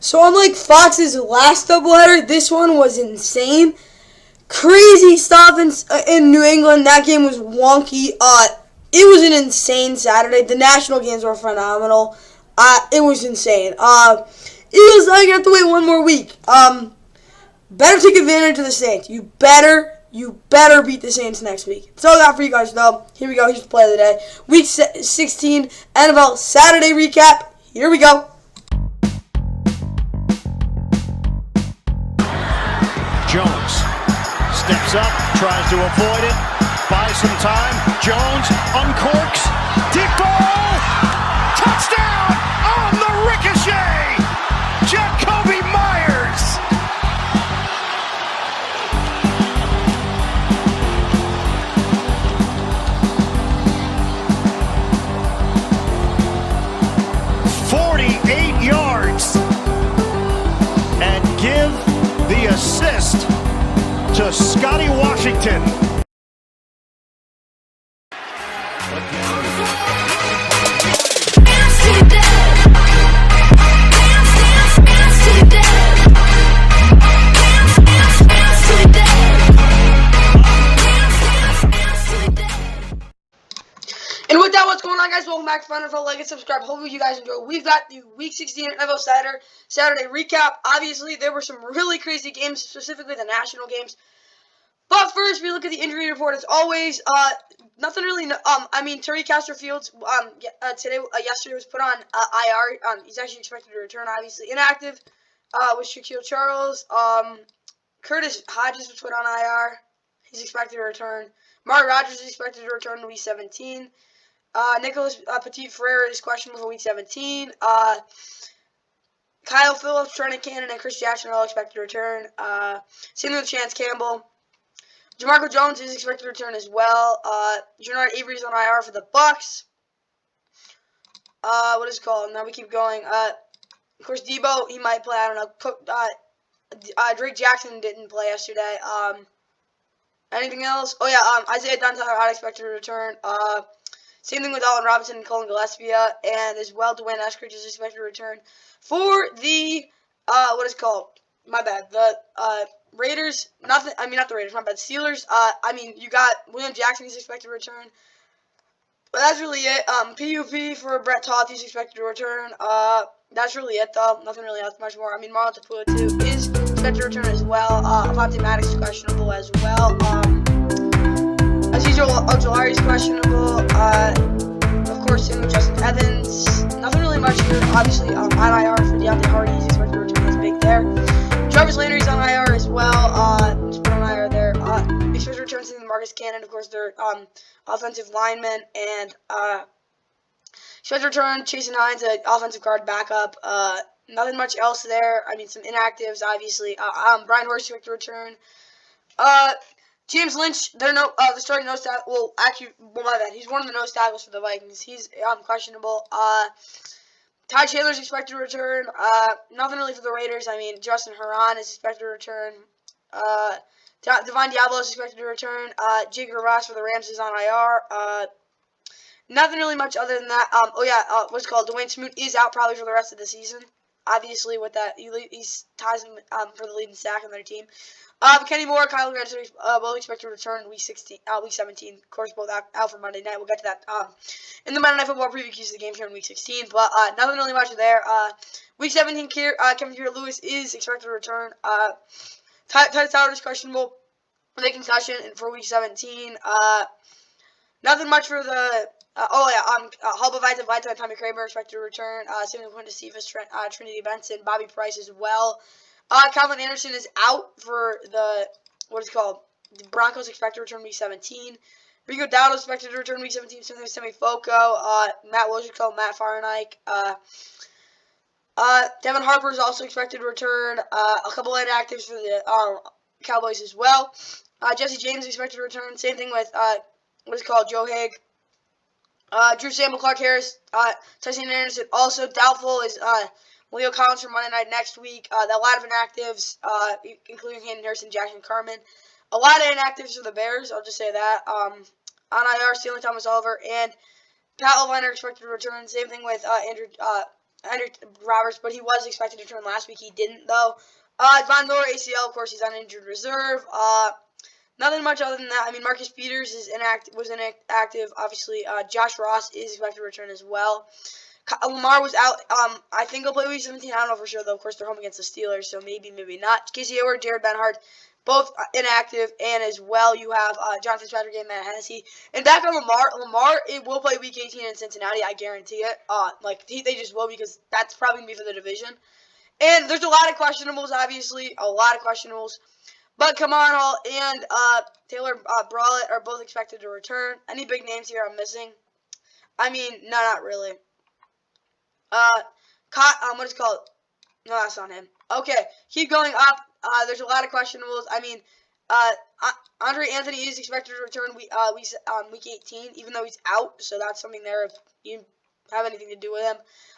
So unlike Fox's last doubleheader, this one was insane. Crazy stuff in New England. That game was wonky. It was an insane Saturday. The national games were phenomenal. It was insane. Eagles now you have to wait one more week. Better take advantage of the Saints. You better beat the Saints next week. That's all I got for you guys, though. Here we go. Here's the play of the day. Week 16 NFL Saturday recap. Here we go. Jones steps up, tries to avoid it, buys some time. Jones uncorks, deep ball, touchdown on the ricochet. JAKOBI MEYERS. Assist to Scotty Washington. And with that, what's going on, guys? Welcome back to NFL. Like and subscribe. Hopefully you guys enjoy. We've got the Week 16 NFL Saturday recap. Obviously, there were some really crazy games, specifically the national games. But first, we look at the injury report. As always, nothing really. Terry Castor Fields yesterday was put on IR. He's actually expected to return. Obviously, inactive with Shaquille Charles. Curtis Hodges was put on IR. He's expected to return. Mark Rodgers is expected to return in Week 17. Nicholas Petit-Frere is questionable for Week 17. Kyle Phillips, Trenton Cannon, and Chris Jackson are all expected to return. Same with Chance Campbell. Jamarco Jones is expected to return as well. Jernard Avery is on IR for the Bucks. What is it called? Now we keep going. Of course, Debo, he might play. I don't know. Drake Jackson didn't play yesterday. Anything else? Oh, yeah, Isaiah Dunn-Tyler not expected to return. Same thing with Allen Robinson and Colin Gillespie, and as well, Dwayne Eskridge is expected to return. For the, the Raiders, not the Raiders, my bad, Steelers, you got William Jackson, he's expected to return. But that's really it. PUP for Brett Toth, he's expected to return. That's really it, though. Nothing really else much more. Marlon Tapua, too, is expected to return as well. Avonte Maddox is questionable as well. As usual, Ojolari is questionable. Of course, same with Justin Evans. Nothing really much here. Obviously, on IR for Deontay Hardy, he's expected to return. That's big there. Jarvis Landry's on IR as well. Just put on IR there. Expected to return to Marcus Cannon. Of course, they're offensive linemen. And expected to return Chasen Hines, an offensive guard backup. Nothing much else there. Some inactives, obviously. Brian Hoyer expected to return. James Lynch, the starting nose tackle. Well, actually, my bad. He's one of the nose tackles for the Vikings. He's questionable. Ty Chandler's expected to return. Nothing really for the Raiders. Justin Herron is expected to return. Devon Diablo is expected to return. Jake Ross for the Rams is on IR. Nothing really much other than that. Dwayne Smoot is out probably for the rest of the season. Obviously, with that, he's ties him for the leading sack on their team. Kenny Moore, Kyle Grant both expected to return in Week 17. Of course, both out for Monday night. We'll get to that in the Monday Night Football preview keys of the game here in Week 16. But nothing really much there. Week 17, Kevin Lewis is expected to return. Titus Howard is questionable with a concussion for Week 17. Nothing much for the. Hulba Vita and Tommy Kramer expected to return. Same with Quintus Cephas, Trinity Benson, Bobby Price as well. Calvin Anderson is out for the the Broncos expected to return Week 17. Rico Dowdle is expected to return Week 17. Same thing with Semi Foco, Matt Wojcicki, Matt Farnick. Devin Harper is also expected to return. A couple of inactives for the Cowboys as well. Jesse James is expected to return. Same thing with Joe Haig. Drew Sample, Clark Harris, Tyson Anderson also doubtful is Leo Collins for Monday night next week. A lot of inactives, including Hayden Harrison, Jackson Carmen. A lot of inactives for the Bears, I'll just say that. On IR, Stanley Thomas Oliver and Pat Elvine are expected to return. Same thing with Roberts, but he was expected to return last week. He didn't, though. Von Miller, ACL, of course, he's on injured reserve. Nothing much other than that. I mean, Marcus Peters was inactive. Obviously, Josh Ross is expected to return as well. Lamar was out. I think he'll play week 17. I don't know for sure, though. Of course, they're home against the Steelers, so maybe not. Casey Hayward, Jared Benhart, both inactive, and as well you have Jonathan Fitzpatrick and Matt Hennessy. And back on Lamar, it will play week 18 in Cincinnati. I guarantee it. They just will, because that's probably going to be for the division. And there's a lot of questionables, obviously. A lot of questionables. But Kamon Hall and Taylor Brawlett are both expected to return. Any big names here I'm missing? I mean, no, not really. What is it called? No, that's not him. Okay, keep going up. There's a lot of questionables. I mean, Andre Anthony is expected to return week 18, even though he's out. So that's something there if you have anything to do with him.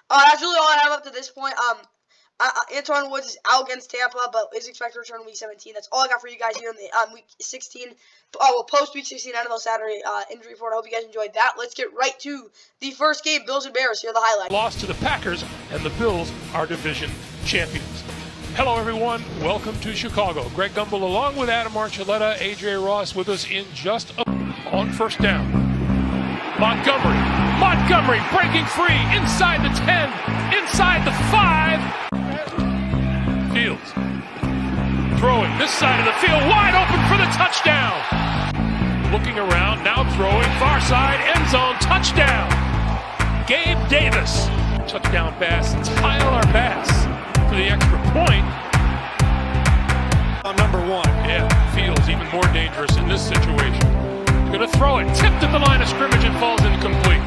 That's really all I have up to this point. Antoine Woods is out against Tampa, but is expected to return week 17. That's all I got for you guys here in the week 16. Post week 16 NFL Saturday injury report. I hope you guys enjoyed that. Let's get right to the first game, Bills and Bears. Here are the highlights. Lost to the Packers, and the Bills are division champions. Hello, everyone. Welcome to Chicago. Greg Gumbel along with Adam Archuleta, AJ Ross with us in just on first down. Montgomery breaking free inside the 10, inside the 5. Fields throwing this side of the field, wide open for the touchdown. Looking around, now throwing far side, end zone, touchdown. Gabe Davis, touchdown pass. Tyler Bass for the extra point. On number 1. Yeah, Fields even more dangerous in this situation. Gonna throw it, tipped at the line of scrimmage and falls incomplete.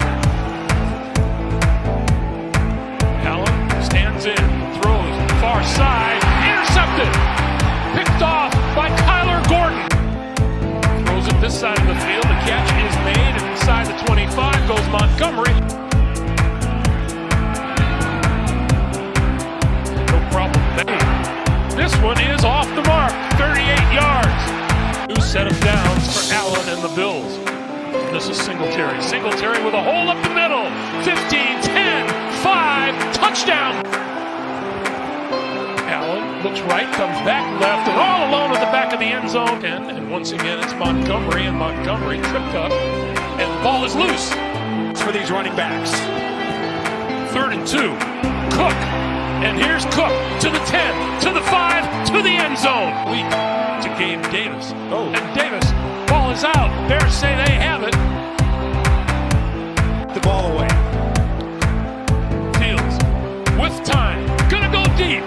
Allen stands in, throws far side, intercepted, picked off by Kyler Gordon. Throws it this side of the field, the catch is made, and inside the 25 goes Montgomery. No problem there. This one is off the mark, 38 yards. New set of downs for Allen and the Bills. This is Singletary. Singletary with a hole up the middle. 15, 10, 5, touchdown. Allen looks right, comes back left, and all alone at the back of the end zone. And once again, it's Montgomery, and Montgomery tripped up, and the ball is loose. For these running backs. 3rd and 2. Cook. And here's Cook to the 10, to the 5, to the end zone. Weak to Gabe Davis. Oh. And Davis, ball is out. Bears say they have it. The ball away. Fields with time. Gonna go deep.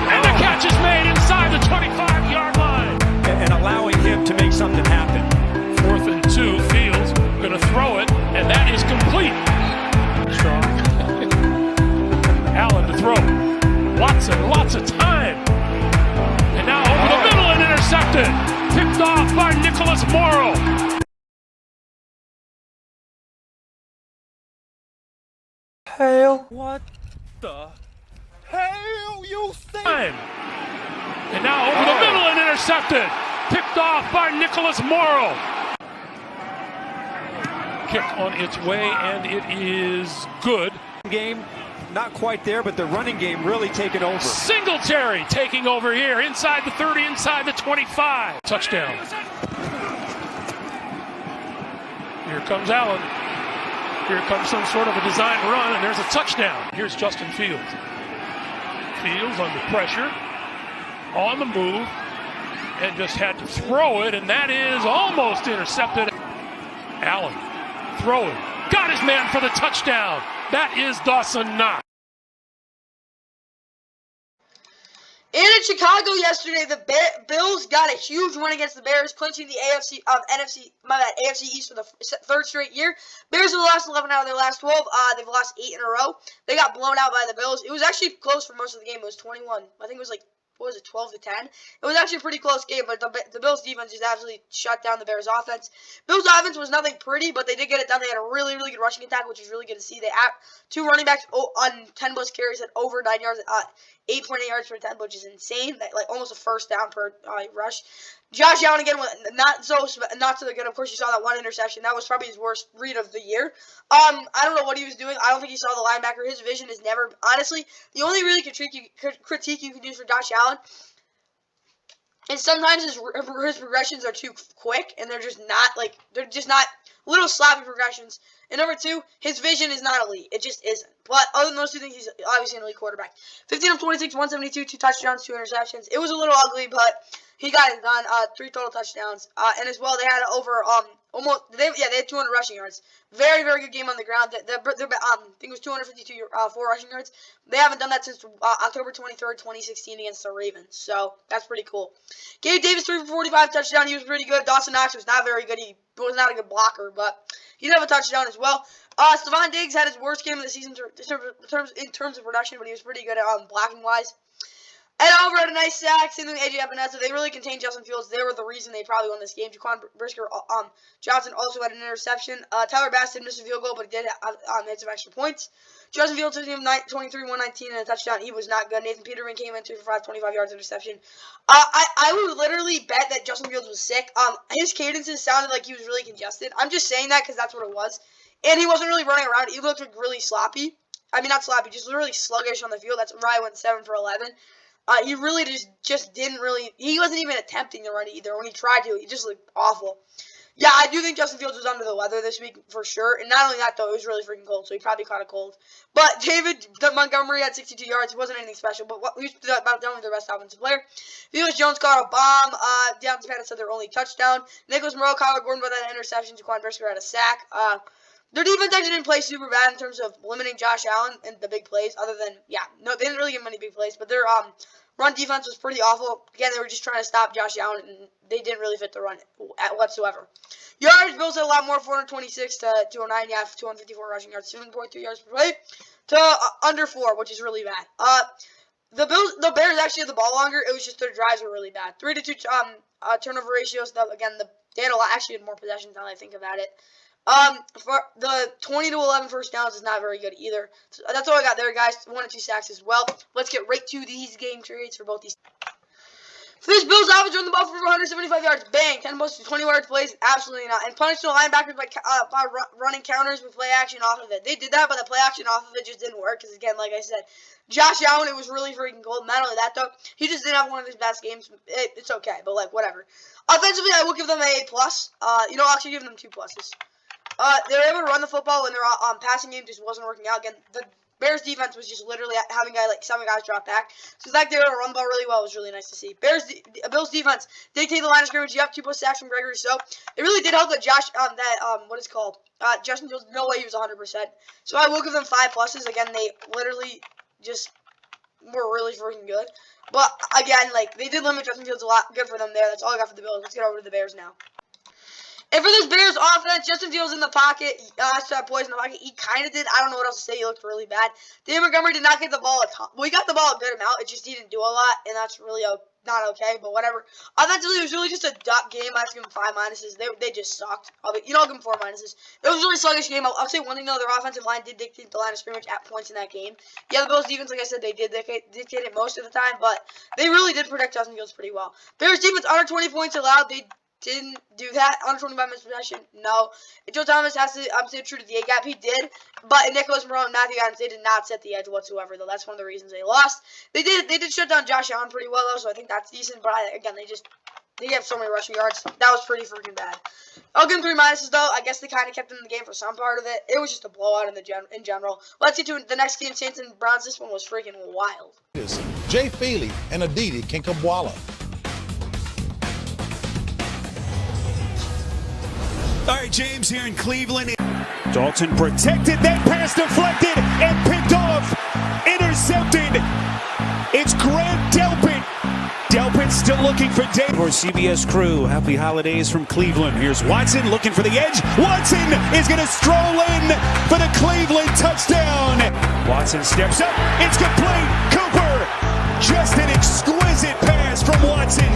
And the catch is made inside the 25-yard line. And allowing him to make something happen. 4th and 2. Fields gonna throw it, and that is complete. Strong. Allen to throw. Watson, lots of time. And now over the middle and intercepted. Picked off by Nicholas Morrow. Hell, what the hell you think? And now over the middle and intercepted. Picked off by Nicholas Morrow. Kick on its way, and it is good. Game, not quite there, but the running game really taking over. Singletary taking over here, inside the 30, inside the 25. Touchdown. Here comes Allen. Here comes some sort of a design run, and there's a touchdown. Here's Justin Fields. Fields under pressure, on the move, and just had to throw it, and that is almost intercepted. Allen throwing, got his man for the touchdown. That is Dawson Knox. And in Chicago yesterday, the Bills got a huge win against the Bears, clinching the AFC East for the 3rd straight year. Bears have lost 11 out of their last 12. They've lost 8 in a row. They got blown out by the Bills. It was actually close for most of the game. It was 21. I think it was like, what was it, 12-10? It was actually a pretty close game, but the Bills' defense just absolutely shut down the Bears' offense. Bills' offense was nothing pretty, but they did get it done. They had a really, really good rushing attack, which is really good to see. They had 2 running backs on 10-plus carries at over 9 yards, 8.8 yards per attempt, which is insane. Like almost a first down per rush. Josh Allen again was not so good. Of course, you saw that one interception. That was probably his worst read of the year. I don't know what he was doing. I don't think he saw the linebacker. His vision is never, honestly, the only really critique you can use for Josh Allen is sometimes his progressions are too quick, and they're just not little sloppy progressions. And number two, his vision is not elite. It just isn't. But other than those two things, he's obviously an elite quarterback. 15 of 26, 172, 2 touchdowns, 2 interceptions. It was a little ugly, but he got it done. 3 total touchdowns. And as well, they had over they had 200 rushing yards. Very, very good game on the ground. I think it was 252 4 rushing yards. They haven't done that since October 23rd, 2016 against the Ravens. So that's pretty cool. Gabe Davis 3 for 45 touchdown. He was pretty good. Dawson Knox was not very good. He was not a good blocker, but he did have a touchdown as well. Stephon Diggs had his worst game of the season in terms of production, but he was pretty good at blocking wise. Ed Oliver had a nice sack. Same thing with AJ Epinesa. They really contained Justin Fields. They were the reason they probably won this game. Jaquan Brisker Johnson also had an interception. Tyler Bass did miss a field goal, but he did hit some extra points. Justin Fields took him 23, 119, and a touchdown. He was not good. Nathan Peterman came in 2 for 5, 25 yards interception. I would literally bet that Justin Fields was sick. His cadences sounded like he was really congested. I'm just saying that because that's what it was. And he wasn't really running around. He looked like really sloppy. I mean, not sloppy, just really sluggish on the field. That's why I went 7 for 11. He really just didn't really, he wasn't even attempting to run either. When he tried to, he just looked awful. Yeah, I do think Justin Fields was under the weather this week for sure. And not only that, though, it was really freaking cold, so he probably caught a cold. But David Montgomery had 62 yards. It wasn't anything special, but he was about done with their best offensive player. Felix Jones caught a bomb. Deontay Pettis had their only touchdown. Nicholas Moreau, Kyler Gordon with that interception. Jaquan Brisker had a sack. Their defense actually didn't play super bad in terms of limiting Josh Allen and the big plays. Other than, they didn't really give him any big plays. But their run defense was pretty awful. Again, they were just trying to stop Josh Allen, and they didn't really fit the run whatsoever. Yards, Bills had a lot more, 426 to 209. 254 rushing yards, 7.3 yards per play to under 4, which is really bad. The Bears actually had the ball longer. It was just their drives were really bad. 3 to 2 turnover ratios. They actually had more possessions now that I think about it. For the 20 to 11 first downs is not very good either. So that's all I got there, guys. 1 or 2 sacks as well. Let's get right to these game trades for both these. For this Bills offense, run the ball for 175 yards. Bang. 10 most 20 yard plays. Absolutely not. And punish the linebackers by running counters with play action off of it. They did that, but the play action off of it just didn't work. Because, again, like I said, Josh Allen, it was really freaking cold. Not only that, though, he just didn't have one of his best games. It's okay, but, whatever. Offensively, I will give them a plus. I'll actually give them 2 pluses. They were able to run the football when their passing game just wasn't working out. Again, the Bears defense was just literally having 7 guys drop back. So the fact they were able to run the ball really well was really nice to see. Bills defense dictated the line of scrimmage. You have 2 plus sacks from Gregory, so it really did help that Justin Fields, no way he was 100%. So I will give them 5 pluses. Again, they literally just were really freaking good. But again, they did limit Justin Fields a lot. Good for them there. That's all I got for the Bills. Let's get over to the Bears now. And for this Bears offense, Justin Fields in the pocket, poise in the pocket, he kind of did. I don't know what else to say. He looked really bad. David Montgomery did not get the ball a ton. Well, he got the ball a good amount. It just he didn't do a lot, and that's really not okay, but whatever. Offensively, it was really just a duck game. I have to give them 5 minuses. They just sucked. I'll give them 4 minuses. It was a really sluggish game. I'll say one thing, though. Their offensive line did dictate the line of scrimmage at points in that game. Yeah, the Bills' defense, like I said, they did dictate it most of the time, but they really did protect Justin Fields pretty well. Bears' defense, under 20 points allowed. They didn't do that. Under 25 minutes possession, no. And Joe Thomas has to stay true to the A-gap. He did. But Nicholas Moreau and Matthew Adams, they did not set the edge whatsoever, though. That's one of the reasons they lost. They did shut down Josh Allen pretty well, though, so I think that's decent. But, again, they gave so many rushing yards. That was pretty freaking bad. I'll give them 3 minuses, though. I guess they kind of kept them in the game for some part of it. It was just a blowout in general. Let's get to the next game, Saints and Browns. This one was freaking wild. Jay Feely and Aditi Kinkabwala. All right, James here in Cleveland. Dalton protected, that pass deflected and picked off. Intercepted. It's Grant Delpit. Delpit still looking for Dave. For CBS crew, happy holidays from Cleveland. Here's Watson looking for the edge. Watson is going to stroll in for the Cleveland touchdown. Watson steps up. It's complete. Cooper. Just an exquisite pass from Watson.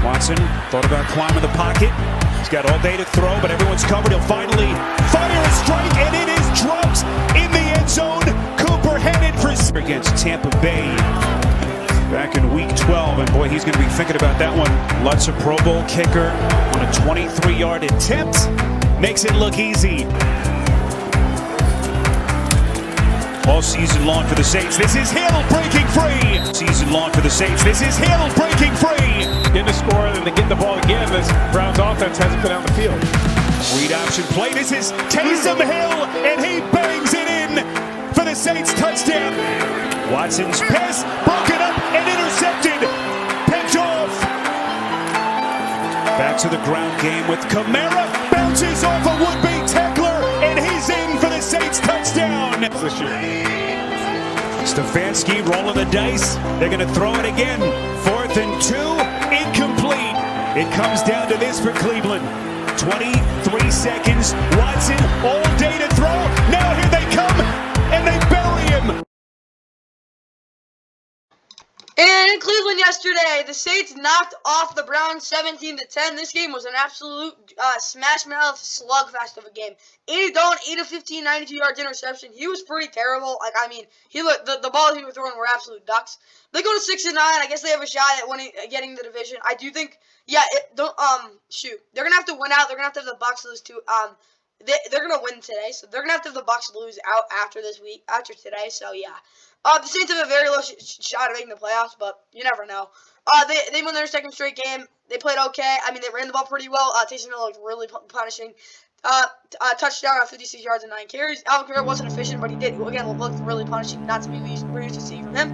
Watson thought about climbing the pocket. He's got all day to throw, but everyone's covered. He'll finally fire a strike, and it is dropped in the end zone. Cooper headed for against Tampa Bay. back in week 12, and boy, he's going to be thinking about that one. Lutz, a Pro Bowl kicker on a 23-yard attempt, makes it look easy. All season long for the Saints, this is Hill breaking free. Season long for the Saints, this is Hill breaking free. Getting a score and to get the ball again, this Browns offense hasn't been on the field. Read option play, this is Taysom Hill, and he bangs it in for the Saints touchdown. Watson's pass broken up and intercepted. Picked off. Back to the ground game with Kamara. Bounces off a would-be tackler, and he's in for the Saints touchdown. This year. Stefanski rolling the dice. They're going to throw it again. 4th and 2. Incomplete. It comes down to this for Cleveland. 23 seconds. Watson all day to throw. Now here they come, and they bury him. And in Cleveland yesterday, the Saints knocked off the Browns 17-10. This game was an absolute smash-mouth slugfest of a game. Andy Dalton, 8 of 15, 92 yards interception. He was pretty terrible. Like, I mean, he looked the balls he was throwing were absolute ducks. They go to 6-9. I guess they have a shot at winning, getting the division. I do think, yeah. They're gonna have to win out. They're gonna have to have the Bucs lose too. They're gonna win today, so they're gonna have to have the Bucs lose out after this week, after today. So yeah. The Saints have a very low shot of making the playoffs, but you never know. They won their second straight game. They played okay. I mean, they ran the ball pretty well. Taysom Hill looked really punishing. Touchdown on 56 yards and 9 carries. Alvin Kamara wasn't efficient, but he did, again, look really punishing. Not to be used to see from him.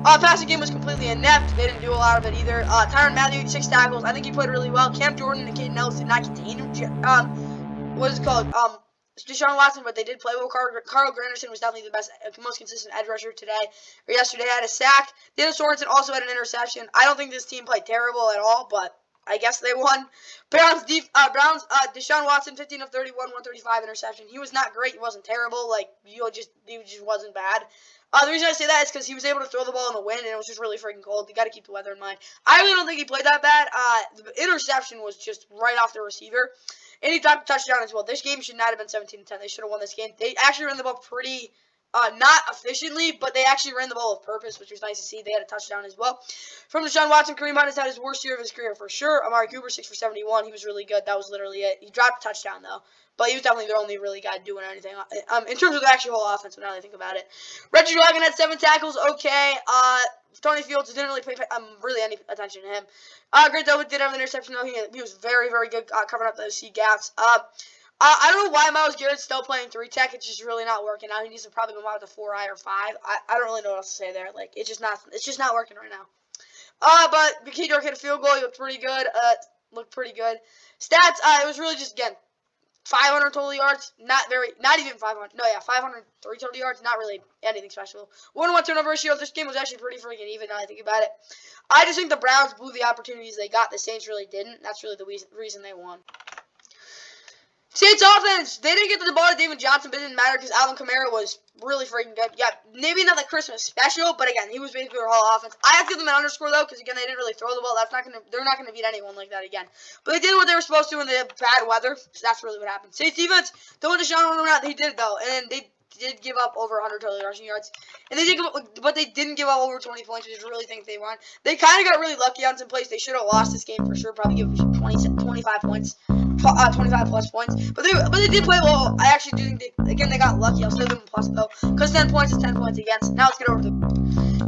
Passing game was completely inept. They didn't do a lot of it either. Tyrann Mathieu, 6 tackles. I think he played really well. Cam Jordan and Caden Ellis did not contain him. What is it called? Deshaun Watson, but they did play well. Carl Granderson was definitely the best, most consistent edge rusher today or yesterday. Had a sack. Dennis Sorensen also had an interception. I don't think this team played terrible at all, but I guess they won. Browns, Deshaun Watson, 15 of 31, 135 interception. He was not great. He wasn't terrible. Like, he just wasn't bad. The reason I say that is because he was able to throw the ball in the wind, and it was just really freaking cold. You got to keep the weather in mind. I really don't think he played that bad. The interception was just right off the receiver. And he dropped a touchdown as well. This game should not have been 17-10. They should have won this game. They actually ran the ball pretty, not efficiently, but they actually ran the ball with purpose, which was nice to see. They had a touchdown as well. From Deshaun Watson, Kareem Hunt has had his worst year of his career for sure. Amari Cooper, 6 for 71. He was really good. That was literally it. He dropped a touchdown, though. But he was definitely the only really guy doing anything. In terms of the actual whole offense, now that I think about it. Reggie Dragon had 7 tackles. Okay. Tony Fields didn't really pay really any attention to him. Grant Delpit did have an interception, though. He was very, very good covering up those C gaps. I don't know why Myles Garrett's still playing 3 tech. It's just really not working out. He needs to probably go out to 4-eye or 5. I don't really know what else to say there. Like, it's just not working right now. But McKee York hit a field goal. He looked pretty good. Stats. It was really just, again, 500 total yards, not even 500. No, yeah, 503 total yards, not really anything special. 1-1 turnover ratio. This game was actually pretty freaking even now I think about it. I just think the Browns blew the opportunities they got. The Saints really didn't. That's really the reason they won. Saints offense, they didn't get to the ball to David Johnson, but it didn't matter because Alvin Kamara was really freaking good. Yeah, maybe not the Christmas special, but again, he was basically their whole offense. I have to give them an underscore though, because again, they didn't really throw the ball. They're not gonna beat anyone like that again. But they did what they were supposed to when they had bad weather. So that's really what happened. Saints defense, don't want Deshaun running around. They did though, and they did give up over 100 total rushing yards, and but they didn't give up over 20 points, which I really think they won. They kind of got really lucky on some plays. They should have lost this game for sure. Probably give them 25 points. 25 plus points, but they did play well. I actually do think they got lucky. I'll still give them plus though, because 10 points is 10 points against. Now let's get over to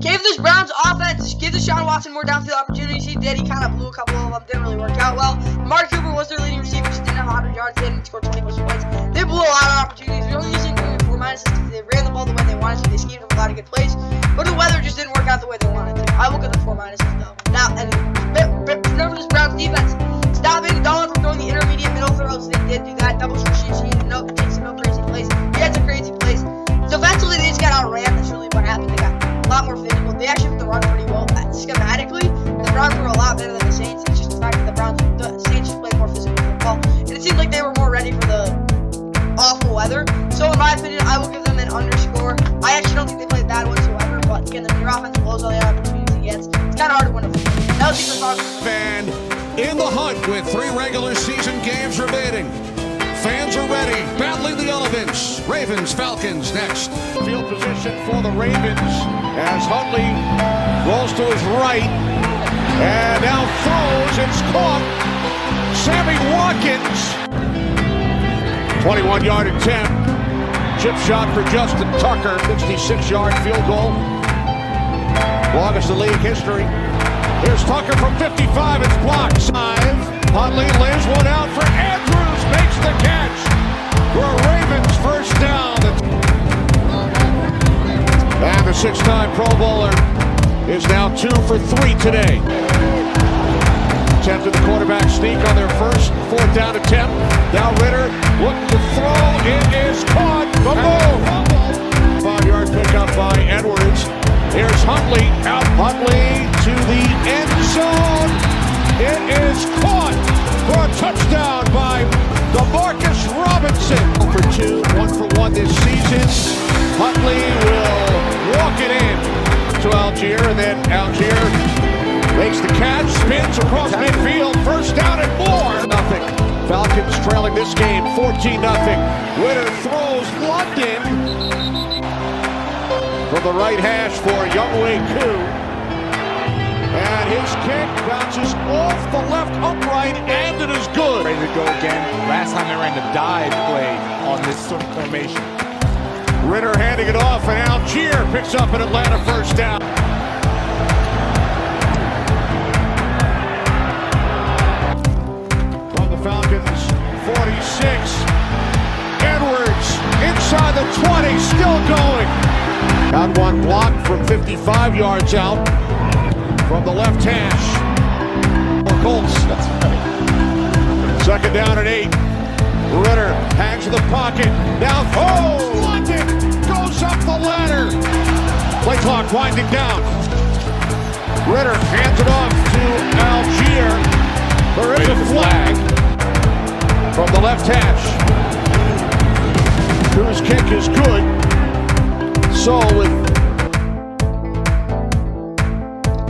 gave this Browns offense, give Deshaun Watson more downfield opportunities. He did. He kind of blew a couple of them. Didn't really work out well. Amari Cooper was their leading receiver. Just didn't have 100 yards. They didn't score 20 plus points. They blew a lot of opportunities. They're only using 4 minuses because they ran the ball the way they wanted to. They schemed up a lot of good plays, but the weather just didn't work out the way they wanted to. I will give them 4 minuses though. Now, and remember this Browns defense. Stop Andy Dalton from throwing the intermediate middle throws. They did do that. Double switch. He did no crazy plays. He had some crazy plays. Defensively, they just got outran. That's really what happened. They got a lot more physical. They actually put the run pretty well. Schematically, the Browns were a lot better than the Saints. It's just the fact that the Saints just played more physical football. And it seemed like they were more ready for the awful weather. So in my opinion, I will give them an underscore. I actually don't think they played bad whatsoever. But again, their offense blows all the opportunities he gets. It's kind of hard to win a football game. That was the Falcons fan. In the hunt with 3 regular season games remaining. Fans are ready, battling the elements. Ravens, Falcons next. Field position for the Ravens as Huntley rolls to his right. And now throws. It's caught. Sammy Watkins. 21-yard attempt. Chip shot for Justin Tucker. 66-yard field goal. Longest in league history. Here's Tucker from 55. It's blocked. Huntley lays one out for Andrews. Makes the catch. For Ravens first down. And the six-time Pro Bowler is now 2 for 3 today. Attempted the quarterback sneak on their first fourth down attempt. Now Ritter looking to throw. It is caught. Fumble. 5-yard pickup by Edwards. Here's Huntley. Out Huntley to the end zone. It is caught for a touchdown by DeMarcus Robinson. 1 for 2, 1 for 1 this season. Huntley will walk it in to Algier, and then Algier makes the catch, spins across midfield, first down and more. Nothing. Falcons trailing this game 14-0. Ritter throws London from the right hash for Younghoe Koo. And his kick bounces off the left upright, and it is good. Ready to go again. Last time they ran the dive play on this sort of formation. Ritter handing it off, and Algier picks up an Atlanta first down. From the Falcons, 46. Edwards inside the 20, still going. Got one blocked from 55 yards out from the left hash. For Colts. That's right. Second down and 8. Ritter hangs in the pocket. Now, London goes up the ladder. Play clock winding down. Ritter hands it off to Algier. There is a flag from the left hash. Koo's kick is good. So with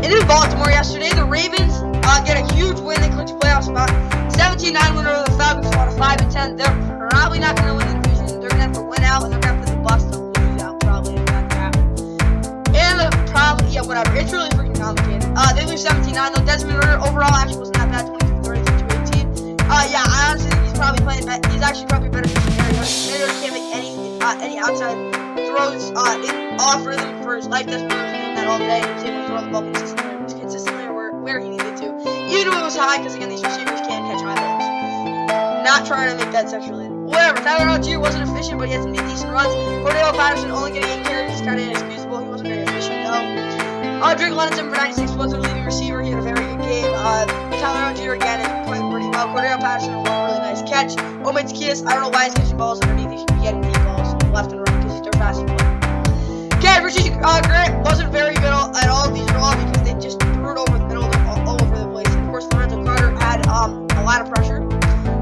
in Baltimore yesterday, the Ravens get a huge win. They clinched a playoff spot. 17-9 winner of the Falcons, fought a 5-10. They're probably not going to win the division. They're going to have to win out, and they're going to have to play the Bucks to lose out, probably, if that happens. And probably, yeah, whatever. It's really freaking complicated. They lose 17-9, though. Desmond Ritter overall actually wasn't that bad, 23-30, 218. Yeah, I honestly think he's probably playing better. He's actually probably better than Mariota. Mariota can't make any outside throws off rhythm for his life. Desmond Ritter was doing that all day. He was able to throw the ball consistently where he needed to. Even if it was high, because again, these receivers can't catch high balls. Not trying to make that sexual related. Whatever. Tyler Algier wasn't efficient, but he had some decent runs. Cordell Patterson only getting 8 carries is kind of inexcusable. He wasn't very efficient, though. Drake London for 96 was their leading receiver. He had a very good game. Tyler Algier again is playing pretty well. Cordell Patterson with a really nice catch. Omid Zaccheaus, I don't know why he's catching balls underneath. He should be getting deep balls left and right because he's their fastest player. Okay, Richie Grant wasn't very good at all. These are all because they just threw it over the middle, all over the place. And of course, Lorenzo Carter had a lot of pressure.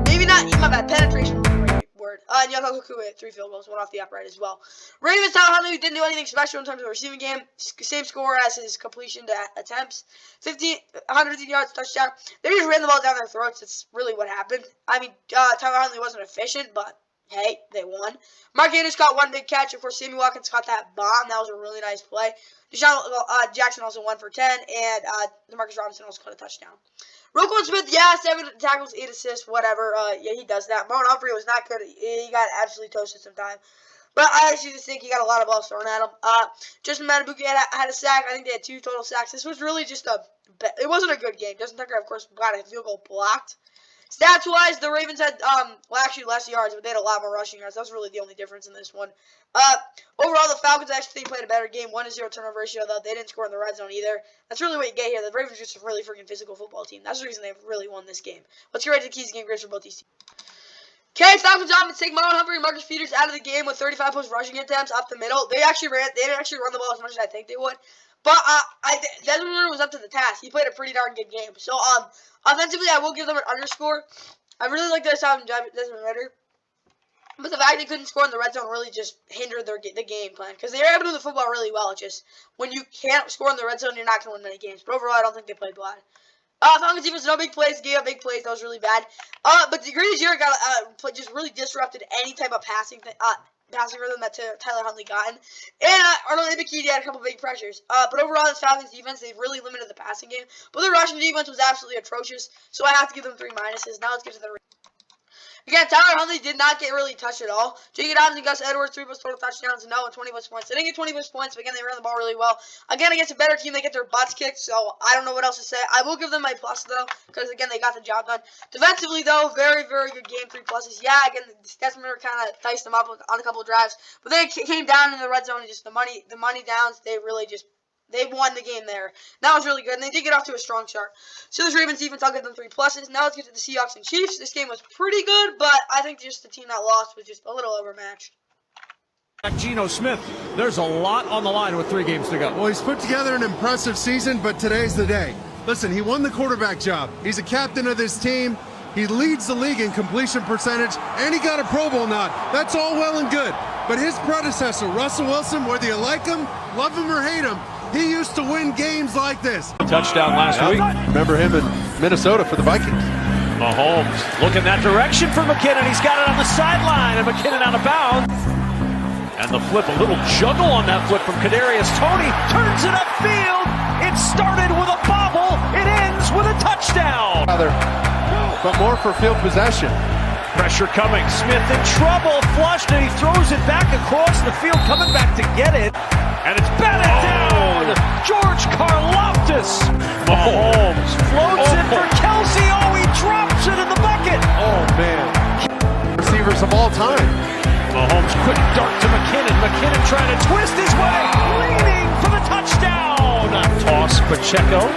Maybe not even bad penetration was the right word. And Younghoe Koo hit 3 field goals, one off the upright as well. Ravens, Tyler Huntley didn't do anything special in terms of the receiving game. Same score as his completion to attempts. 150 yards, touchdown. They just ran the ball down their throats. That's really what happened. I mean, Tyler Huntley wasn't efficient, but hey, they won. Mark Andrews caught one big catch. Of course, Sammy Watkins caught that bomb. That was a really nice play. Deshaun Jackson also 1 for 10, and DeMarcus Robinson also caught a touchdown. Roquan Smith, yeah, 7 tackles, 8 assists, whatever. Yeah, he does that. Marlon Humphrey was not good. He got absolutely toasted sometime. But I actually just think he got a lot of balls thrown at him. Justin Matabuki had a sack. I think they had 2 total sacks. This was really just it wasn't a good game. Justin Tucker, of course, got a field goal blocked. Stats-wise, the Ravens had, well, actually less yards, but they had a lot more rushing yards. That was really the only difference in this one. Overall, the Falcons actually played a better game. 1-0 turnover ratio, though. They didn't score in the red zone either. That's really what you get here. The Ravens are just a really freaking physical football team. That's the reason they've really won this game. Let's get right to the keys of the game grades for both these teams. Okay, Falcons offense take Marlon Humphrey and Marcus Peters out of the game with 35 post rushing attempts up the middle. They didn't actually run the ball as much as I think they would. But Desmond Ritter was up to the task. He played a pretty darn good game. So offensively, I will give them an underscore. I really like this out Desmond Ritter. But the fact they couldn't score in the red zone really just hindered the game plan. Because they were able to do the football really well. It's just when you can't score in the red zone, you're not going to win many games. But overall, I don't think they played bad. Falcons defense, no big plays. Gave up big plays. That was really bad. But the greatest year got just really disrupted any type of passing thing. passing rhythm that Tyler Huntley gotten. And Arnold Ibikidi had a couple big pressures. But overall, this Falcons defense, they've really limited the passing game. But their rushing defense was absolutely atrocious, so I have to give them 3 minuses. Now let's get to the again, Tyler Huntley did not get really touched at all. J.K. Dobbins and Gus Edwards, 3+ total touchdowns, no, and 20+ points. They didn't get 20+ points, but again, they ran the ball really well. Again, against a better team, they get their butts kicked, so I don't know what else to say. I will give them my plus, though, because, again, they got the job done. Defensively, though, very, very good game, 3 pluses. Yeah, again, the Statsman kind of diced them up on a couple of drives, but they came down in the red zone, and just the money downs, they really just they won the game there. That was really good, and they did get off to a strong start. Steelers Ravens defense, I'll give them 3 pluses. Now let's get to the Seahawks and Chiefs. This game was pretty good, but I think just the team that lost was just a little overmatched. Geno Smith, there's a lot on the line with 3 games to go. Well, he's put together an impressive season, but today's the day. Listen, he won the quarterback job. He's a captain of this team. He leads the league in completion percentage, and he got a Pro Bowl nod. That's all well and good. But his predecessor, Russell Wilson, whether you like him, love him, or hate him, he used to win games like this. Touchdown last week. Remember him in Minnesota for the Vikings. Mahomes looking that direction for McKinnon. He's got it on the sideline, and McKinnon out of bounds. And the flip, a little juggle on that flip from Kadarius Toney. Turns it upfield. It started with a bobble. It ends with a touchdown. But more for field possession. Pressure coming. Smith in trouble. Flushed, and he throws it back across the field, coming back to get it. And it's batted down. George Karlaftis. Mahomes floats it for Kelsey. Oh, he drops it in the bucket. Oh, man. Receivers of all time. Mahomes quick dart to McKinnon. McKinnon trying to twist his way. Leaning for the touchdown. Toss Pacheco.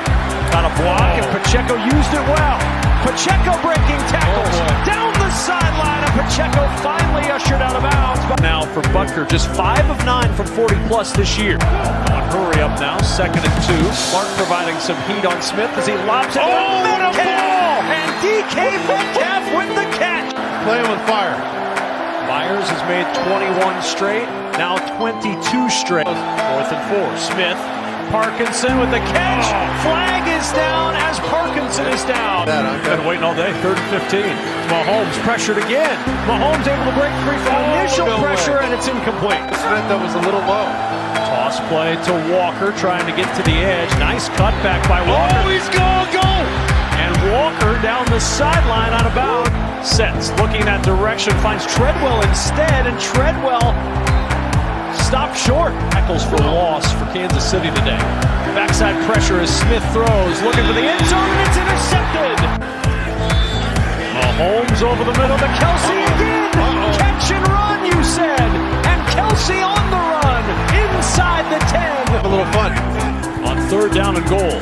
Got a block, and Pacheco used it well. Pacheco breaking tackles. Down the sideline, and Pacheco finally ushered out of bounds. Now for Butker, just 5 of 9 from 40+ this year. On hurry up now, 2nd and 2. Clark providing some heat on Smith as he lobs it. Oh, Metcalf! And DK Metcalf with the catch. Playing with fire. Myers has made 21 straight, now 22 straight. 4th and 4. Smith, Parkinson with the catch. Flag is down as Parkinson is down. Been waiting all day. 3rd and 15. Mahomes pressured again. Mahomes able to break free from initial pressure, and it's incomplete. Smith, that was a little low. Toss play to Walker, trying to get to the edge. Nice cutback by Walker. Oh, he's gonna go! And Walker down the sideline out of bounds. Sets, looking that direction, finds Treadwell instead, and Treadwell stopped short. Tackles for loss for Kansas City today. Backside pressure as Smith throws, looking for the end zone, and it's intercepted. Mahomes over the middle to Kelsey again. Catch and run, you said. And Kelsey on the run, inside the 10. A little fun. On 3rd down and goal.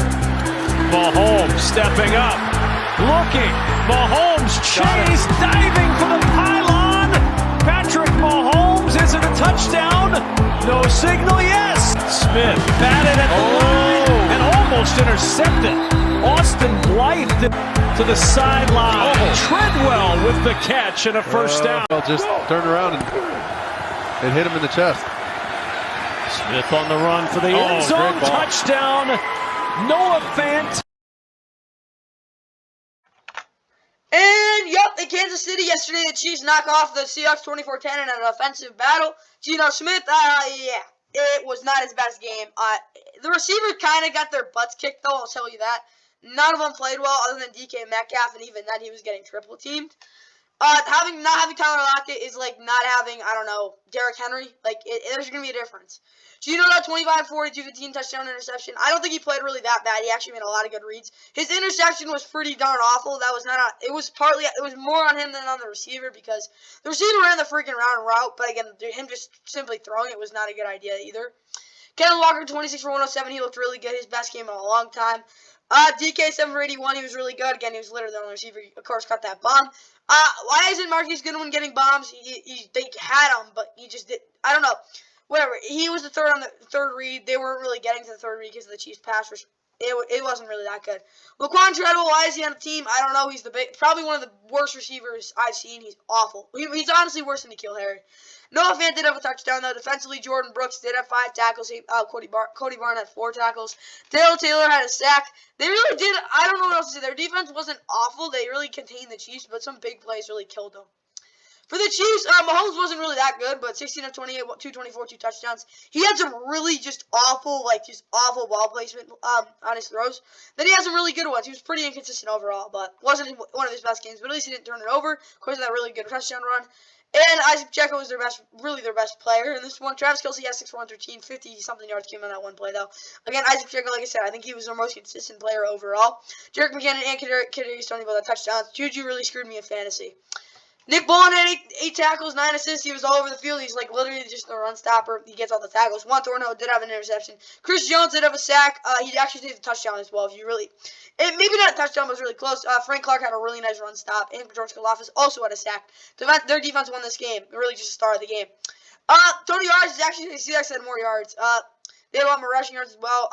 Mahomes stepping up. Looking, Mahomes chase, diving for the pylon. Patrick Mahomes, is it a touchdown? No signal, yes. Smith batted at the line and almost intercepted. Austin Blythe to the sideline. Treadwell with the catch and a first down. Just turned around and hit him in the chest. Smith on the run for the end zone touchdown. Noah Fant. And, yep, in Kansas City yesterday, the Chiefs knock off the Seahawks 24-10 in an offensive battle. Geno Smith, yeah, it was not his best game. The receivers kind of got their butts kicked, though, I'll tell you that. None of them played well other than DK Metcalf, and even then he was getting triple teamed. Not having Tyler Lockett is like not having, I don't know, Derrick Henry. Like, there's going to be a difference. Geno got 25-42, 15 touchdown interception. I don't think he played really that bad. He actually made a lot of good reads. His interception was pretty darn awful. That was not it was more on him than on the receiver, because the receiver ran the freaking route, but again, him just simply throwing it was not a good idea either. Kenneth Walker, 26 for 107. He looked really good. His best game in a long time. DK, 7 for 81. He was really good. Again, he was literally the only receiver. He, of course, caught that bomb. Why isn't Marquise Goodwin getting bombs? They had him, but he just did. I don't know. Whatever. He was the third on the third read. They weren't really getting to the third read because of the Chiefs' pass rush. It wasn't really that good. Laquan Treadwell, why is he on the team? I don't know. He's probably one of the worst receivers I've seen. He's awful. He's honestly worse than N'Keal Harry. Noah Fant did have a touchdown, though. Defensively, Jordan Brooks did have 5 tackles. Cody Barn had 4 tackles. Dale Taylor had a sack. They really did. I don't know what else to say. Their defense wasn't awful. They really contained the Chiefs, but some big plays really killed them. For the Chiefs, Mahomes wasn't really that good, but 16 of 28, 224, 2 touchdowns. He had some really just awful ball placement on his throws. Then he had some really good ones. He was pretty inconsistent overall, but wasn't one of his best games. But at least he didn't turn it over. Of course, that really good touchdown run. And Isaac Pacheco was their best player in this one. Travis Kelce had 6 for 113, 50-something yards came on that one play, though. Again, Isaac Pacheco, like I said, I think he was their most consistent player overall. Jerick McKinnon and Kadarius Toney both had touchdowns. Juju really screwed me in fantasy. Nick Bolton had 8 tackles, 9 assists. He was all over the field. He's like literally just a run stopper. He gets all the tackles. Juan Thornhill did have an interception. Chris Jones did have a sack. He actually did a touchdown as well. Maybe not a touchdown, but it was really close. Frank Clark had a really nice run stop, and George Kalafis also had a sack. Their defense won this game. Really just the star of the game. Tony Yards is actually the Seahawks had more yards. They had a lot more rushing yards as well.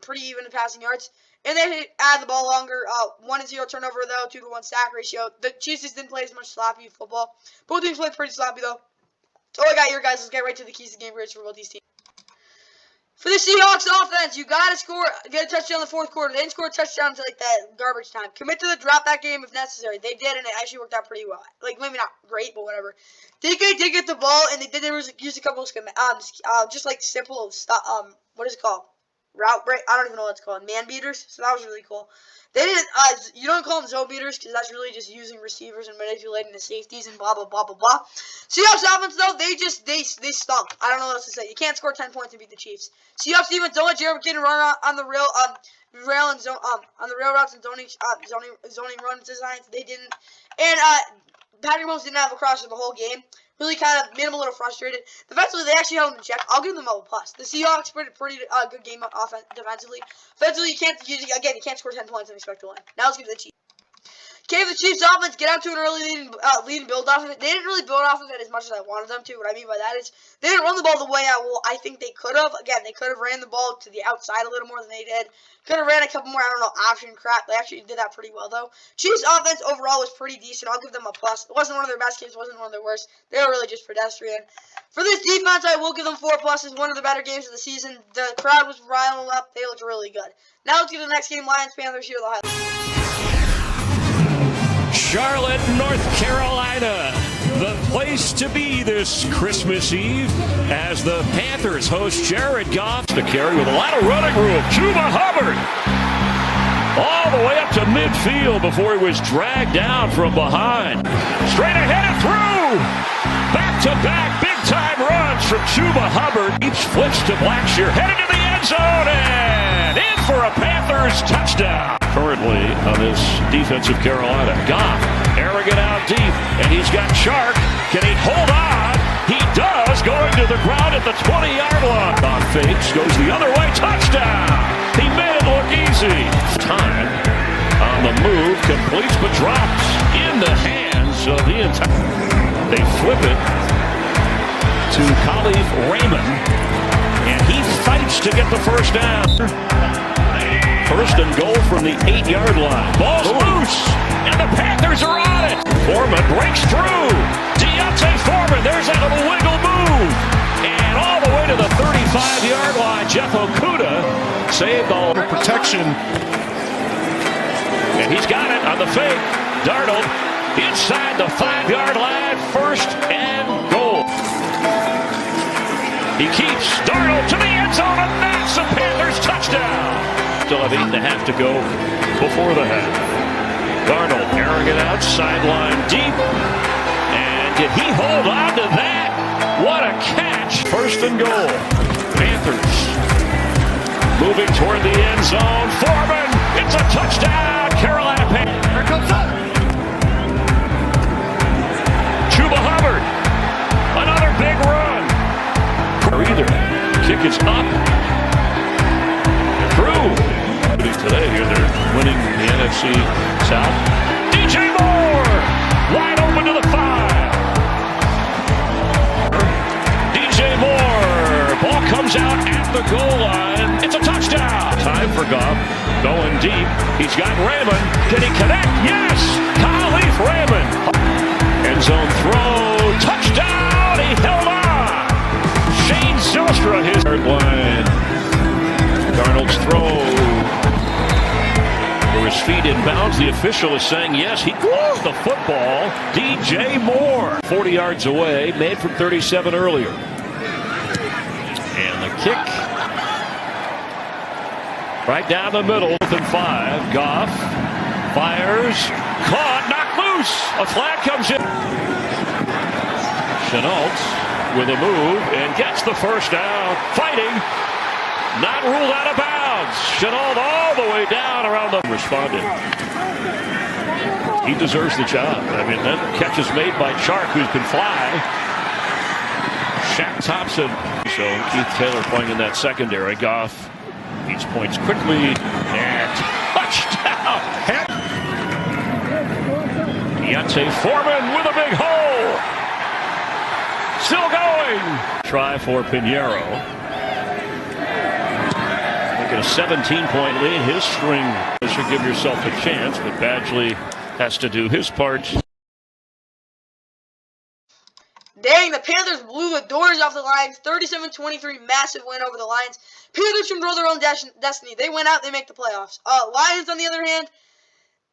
Pretty even in passing yards. And they add the ball longer. 1-0 turnover, though. 2-to-1 sack ratio. The Chiefs just didn't play as much sloppy football. Both teams played pretty sloppy, though. That's all I got here, guys. Let's get right to the keys to game rates for both these teams. For the Seahawks offense, you got to get a touchdown in the fourth quarter. They didn't score a touchdown until like that garbage time. Commit to the drop back game if necessary. They did, and it actually worked out pretty well. Like, maybe not great, but whatever. They did get the ball, and they used a couple of just like simple stuff. What is it called? Route break. I don't even know what it's called. Man beaters. So that was really cool. They didn't. You don't call them zone beaters because that's really just using receivers and manipulating the safeties and blah blah blah blah blah. Seahawks offense though, they stunk. I don't know what else to say. You can't score 10 points and beat the Chiefs. Seahawks defense don't let Jerick McKinnon run on the rail and zone on the rail routes and zoning run designs. They didn't. And Patrick Mahomes didn't have a crosser the whole game. Really kind of made him a little frustrated. Defensively, they actually held him in check. I'll give them a plus. The Seahawks played a pretty good game defensively. Offensively, you can't score 10 points and expect to win. Now let's give it to the Chiefs. Gave the Chiefs offense get out to an early lead and build off of it. They didn't really build off of it as much as I wanted them to. What I mean by that is they didn't run the ball the way I think they could have. Again, they could have ran the ball to the outside a little more than they did. Could have ran a couple more, option crap. They actually did that pretty well, though. Chiefs offense overall was pretty decent. I'll give them a plus. It wasn't one of their best games. It wasn't one of their worst. They were really just pedestrian. For this defense, I will give them 4 pluses. One of the better games of the season. The crowd was riling up. They looked really good. Now let's get to the next game. Lions, Panthers. Here are the highlights. Charlotte, North Carolina, the place to be this Christmas Eve as the Panthers host Jared Goff to carry with a lot of running room. Chuba Hubbard all the way up to midfield before he was dragged down from behind. Straight ahead and through. Back-to-back big-time runs from Chuba Hubbard. Each flips to Blackshear, headed to the end zone and in for a Panthers touchdown. Currently on this defensive Carolina. Goff airing it out deep, and he's got Chark. Can he hold on? He does, going to the ground at the 20-yard line. On fakes, goes the other way, touchdown. He made it look easy. Time on the move, completes but drops in the hands of the entire. They flip it to Khalif Raymond, and he fights to get the first down. First and goal from the 8-yard line. Ball's loose, and the Panthers are on it. Foreman breaks through. Deontay Foreman, there's that little wiggle move. And all the way to the 35-yard line. Jeff Okudah saved all the protection. And he's got it on the fake. Darnold inside the 5-yard line. First and goal. He keeps Darnold to the end zone, and that's a Panthers touchdown. Still have 8.5 to go before the half. Darnold airing it out, sideline deep. And did he hold on to that? What a catch. First and goal. Panthers moving toward the end zone. Foreman, it's a touchdown. Carolina Panthers. Here comes up. Chuba Hubbard, another big run. Or either. Kick is up. Through. Today here they're winning the NFC South. DJ Moore wide open to the 5. DJ Moore, ball comes out at the goal line. It's a touchdown. Time for Goff going deep. He's got Raymond. Can he connect? Yes. Khalif Raymond. End zone throw. Touchdown. He held on. Shane Zylstra his third line. Darnold's throw. There was his feet inbounds. The official is saying yes, he caught the football. DJ Moore, 40 yards away, made from 37 earlier. And the kick right down the middle, 5. Goff fires, caught, knocked loose. A flag comes in. Chenault with a move and gets the first down. Fighting, not ruled out of bounds. Chenault all the way down around the responded. He deserves the job. I mean, that catch is made by Chark, who's been fly. Shaq Thompson. So Keith Taylor playing in that secondary. Goff beats points quickly and touchdown. Deontay Foreman with a big hole. Still going. Try for Pinheiro. Look at a 17-point lead. His string should give yourself a chance, but Badgley has to do his part. Dang, the Panthers blew the doors off the Lions. 37-23, massive win over the Lions. Panthers control their own destiny. They went out, they make the playoffs. Lions, on the other hand,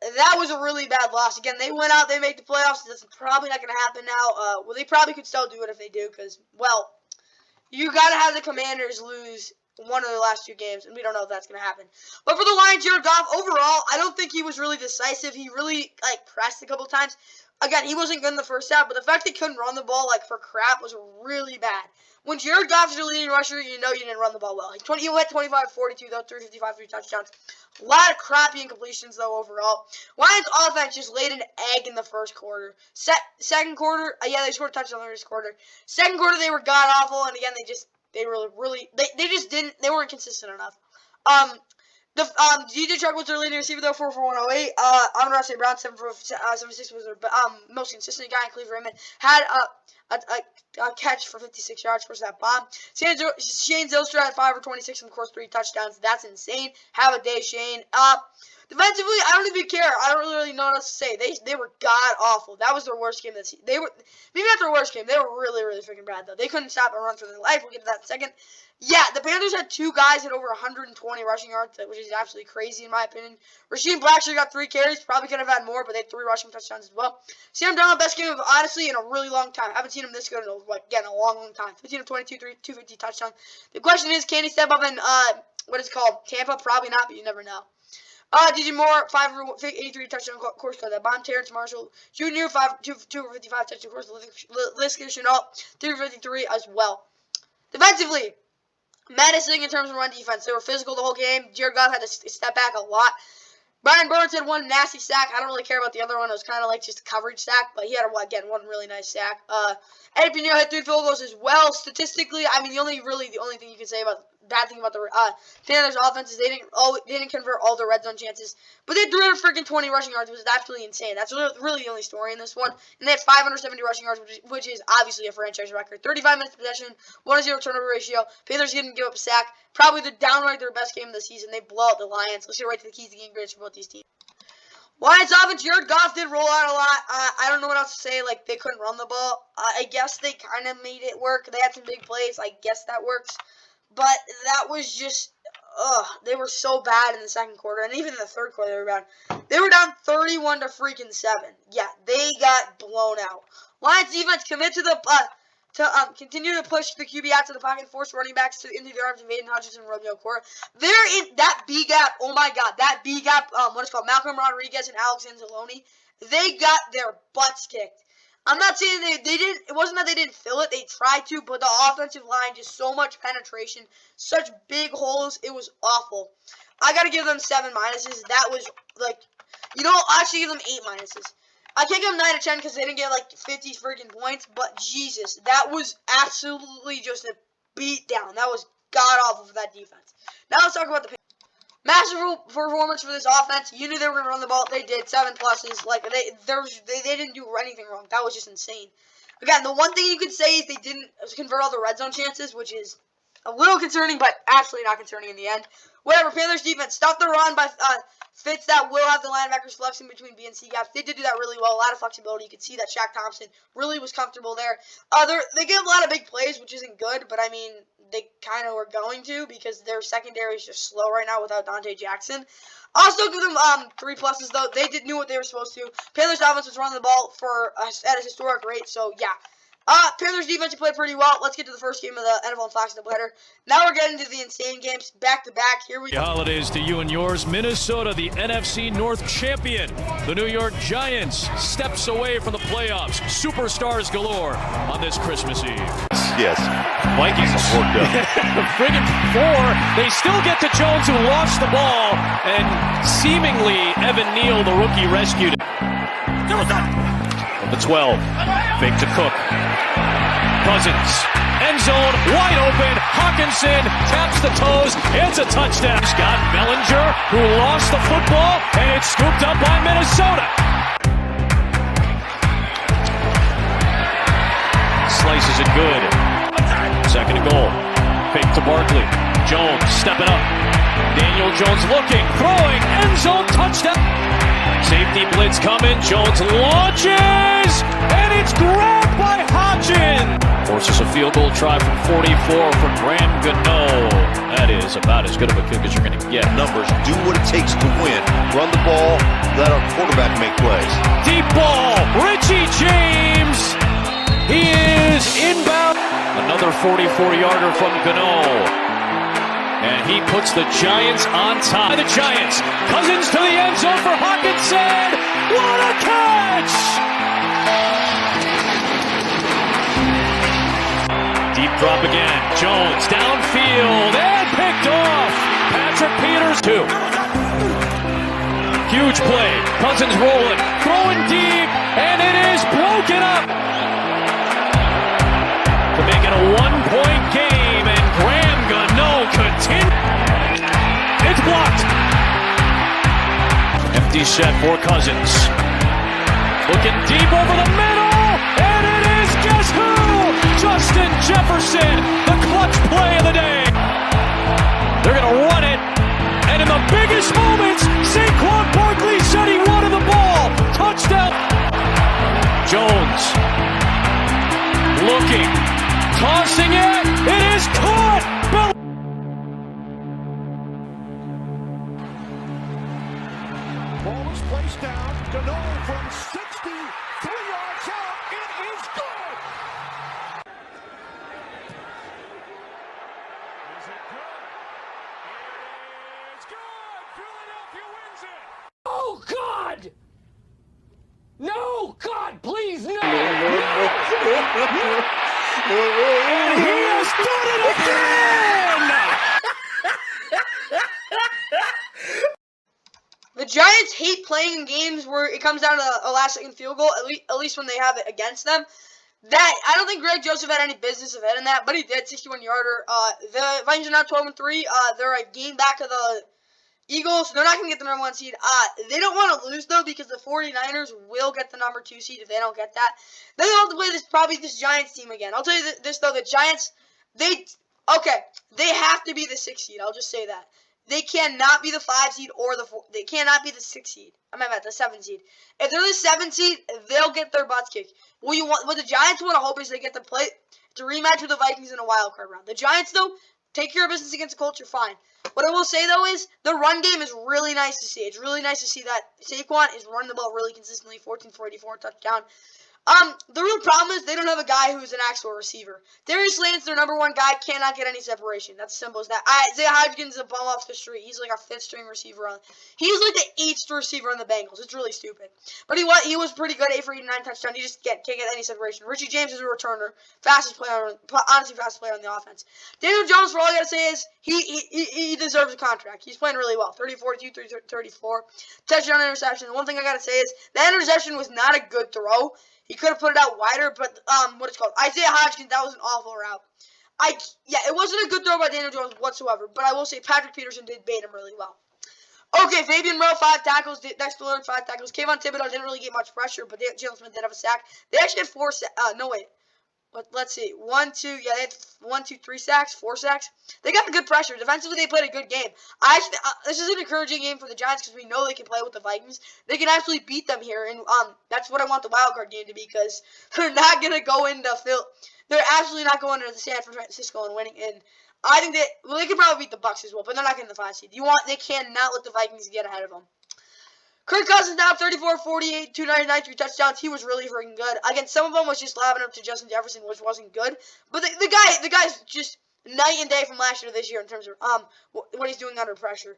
that was a really bad loss. Again, they went out, they make the playoffs. That's probably not going to happen now. Well, they probably could still do it if they do, because, well, you got to have the Commanders lose one of their last 2 games, and we don't know if that's going to happen. But for the Lions, Jared Goff, overall, I don't think he was really decisive. He really, pressed a couple times. Again, he wasn't good in the first half, but the fact he couldn't run the ball, for crap was really bad. When Jared Goff's your leading rusher, you know you didn't run the ball well. He went 25-42, though, 355, 3 touchdowns. A lot of crappy incompletions, though, overall. Lions offense just laid an egg in the first quarter. Second quarter, yeah, they scored a touchdown in the first quarter. Second quarter, they were god-awful, and again, they weren't consistent enough. DJ Chark was their leading receiver, though, 4 for 108. Amon-Ra St. Brown, 7 for 76, was their most consistent guy. And Cleveland Raymond had a catch for 56 yards, versus that bomb. Shane Zylstra had 5 for 26, and of course 3 touchdowns. That's insane. Have a day, Shane. Defensively, I don't even care. I don't really know what else to say. They were god awful. That was their worst game this season. They were maybe not their worst game. They were really, really freaking bad, though. They couldn't stop a run for their life. We'll get to that in a second. Yeah, the Panthers had 2 guys at over 120 rushing yards, which is absolutely crazy in my opinion. Rasheed Blackshear got 3 carries. Probably could have had more, but they had 3 rushing touchdowns as well. Sam Darnold, best game of, honestly, in a really long time. I haven't seen him this good in a long, long time. 15 of 22, 250 touchdown. The question is, can he step up in, Tampa? Probably not, but you never know. DJ Moore, 5 for 83 touchdown, of course, got that bomb. Terrence Marshall Jr., 2 for 55 touchdown, of course. Laviska Shenault, 3 for 53 as well. Defensively, menacing in terms of run defense. They were physical the whole game. Jared Goff had to step back a lot. Brian Burns had 1 nasty sack. I don't really care about the other one. It was kind of like just a coverage sack, but he had, again, 1 really nice sack. Eddie Pinheiro had 3 field goals as well. Statistically, I mean, the only thing you can say about bad thing about the Panthers offense is they didn't convert all their red zone chances, but they had 320 rushing yards, which is absolutely insane. That's really the only story in this one. And they had 570 rushing yards, which is obviously a franchise record. 35 minutes possession, 1-0 turnover ratio. Panthers didn't give up a sack. Probably downright their best game of the season. They blow out the Lions. Let's get right to the keys to the game grades for both these teams. Lions offense, Jared Goff did roll out a lot. I don't know what else to say. They couldn't run the ball. I guess they kind of made it work. They had some big plays. I guess that works. But that was just, they were so bad in the second quarter, and even in the third quarter they were bad. They were down 31 to freaking 7. Yeah, they got blown out. Lions defense commit to continue to push the QB out to the pocket, force running backs into the arms of Aiden Hutchinson and Romeo Cora. They're in that B gap. Oh my God, that B gap. Malcolm Rodriguez and Alex Anzalone. They got their butts kicked. I'm not saying they didn't. It wasn't that they didn't fill it. They tried to, but the offensive line just so much penetration, such big holes. It was awful. I gotta give them 7 minuses. That was I'll actually give them 8 minuses. I can't give them 9 or 10 because they didn't get 50 freaking points. But Jesus, that was absolutely just a beat down. That was god awful for that defense. Now let's talk about the massive performance for this offense. You knew they were going to run the ball. They did. 7 pluses. They didn't do anything wrong. That was just insane. Again, the one thing you could say is they didn't convert all the red zone chances, which is a little concerning, but absolutely not concerning in the end. Whatever, Panthers defense stopped the run by Fitz that will have the linebackers flexing between B and C gaps. They did do that really well. A lot of flexibility. You could see that Shaq Thompson really was comfortable there. They give a lot of big plays, which isn't good, but I mean, they kind of were going to because their secondary is just slow right now without Dante Jackson. Also give them 3 pluses though. They knew what they were supposed to. Panthers offense was running the ball at a historic rate, so yeah. Panthers defense played pretty well. Let's get to the first game of the NFL and Fox doubleheader. Now we're getting to the insane games back to back. Here we go. Holidays to you and yours. Minnesota, the NFC North champion. The New York Giants steps away from the playoffs. Superstars galore on this Christmas Eve. Yes. Vikings worked up. friggin' 4. They still get to Jones, who lost the ball, and seemingly Evan Neal, the rookie, rescued it. The 12, fake to Cook. Cousins, end zone, wide open. Hawkinson taps the toes. It's a touchdown. Scott Bellinger, who lost the football, and it's scooped up by Minnesota. Slices it good. Second and goal. Fake to Barkley. Jones stepping up. Daniel Jones looking, throwing, end zone, touchdown. Safety blitz coming. Jones launches, and it's grabbed by Hodgins. Forces a field goal try from 44 for Graham Gano. That is about as good of a kick as you're going to get. Numbers, do what it takes to win. Run the ball, let our quarterback make plays. Deep ball, Richie James. He is inbound. Another 44-yarder from Gano. And he puts the Giants on top. The Giants. Cousins to the end zone for Hawkinson. What a catch! Deep drop again. Jones downfield and picked off. Patrick Peters, 2. Huge play. Cousins rolling, throwing deep, and it is broken up. To make it a 1-point game, and Graham Gano continues. It's blocked. Empty set for Cousins. Looking deep over the middle, and it is, guess who? Justin Jefferson, the clutch play of the day. They're going to run it, and in the biggest moments, Saquon Barkley said he wanted the ball. Touchdown. Jones looking, tossing it. It is caught. Ball is placed down. Gano from 63 yards out. It is good. Is it good? It's good. Philadelphia wins it. Oh, God! No, God, please, no! And he has done it again! The Giants hate playing in games where it comes down to a last-second field goal, at least when they have it against them. That I don't think Greg Joseph had any business of hitting that, but he did, 61-yarder. The Vikings are now 12-3. They're a game back of the Eagles, so they're not going to get the number 1 seed. They don't want to lose, though, because the 49ers will get the number 2 seed if they don't get that. Then they'll have to play this Giants team again. I'll tell you this, though. The Giants, they have to be the 6 seed. I'll just say that. They cannot be the 5 seed or they cannot be the 6 seed. I'm at the 7 seed. If they're the 7 seed, they'll get their butts kicked. What the Giants want to hope is they get to play to rematch with the Vikings in a wild card round. The Giants, though, take care of business against the Colts, you're fine. What I will say, though, is the run game is really nice to see. It's really nice to see that Saquon is running the ball really consistently, 14 for 84, touchdown. The real problem is they don't have a guy who's an actual receiver. Darius Slayton's their number 1 guy, cannot get any separation. That's simple as that. Isaiah Hodgins is a bum off the street. He's like a 5th string receiver. He's like the 8th receiver on the Bengals. It's really stupid. But he was pretty good, 8 for 89 touchdown. He just can't get any separation. Richie James is a returner, fastest player on the offense. Daniel Jones, for all I gotta say is he deserves a contract. He's playing really well. 30-42, 34, touchdown, interception. The one thing I gotta say is that interception was not a good throw. He could have put it out wider, but Isaiah Hodgins, that was an awful route. It wasn't a good throw by Daniel Jones whatsoever, but I will say Patrick Peterson did bait him really well. Okay, Fabian Moreau, 5 tackles. Dexter Lillard, 5 tackles. Kayvon Thibodeau didn't really get much pressure, but Jalen Smith did have a sack. They actually had 4 sacks. No, wait. let's see, 1, 2, yeah, they had 1, 2, 3 sacks, 4 sacks. They got good pressure. Defensively, they played a good game. This is an encouraging game for the Giants because we know they can play with the Vikings. They can actually beat them here, and that's what I want the wild card game to be because they're not gonna go into They're absolutely not going into San Francisco and winning. And I think they could probably beat the Bucs as well, but they're not getting the 5 seed. They cannot let the Vikings get ahead of them. Kirk Cousins now 34-48, 299, 3 touchdowns. He was really freaking good. Again, some of them was just lobbing up to Justin Jefferson, which wasn't good. But the guy's just night and day from last year to this year in terms of what he's doing under pressure.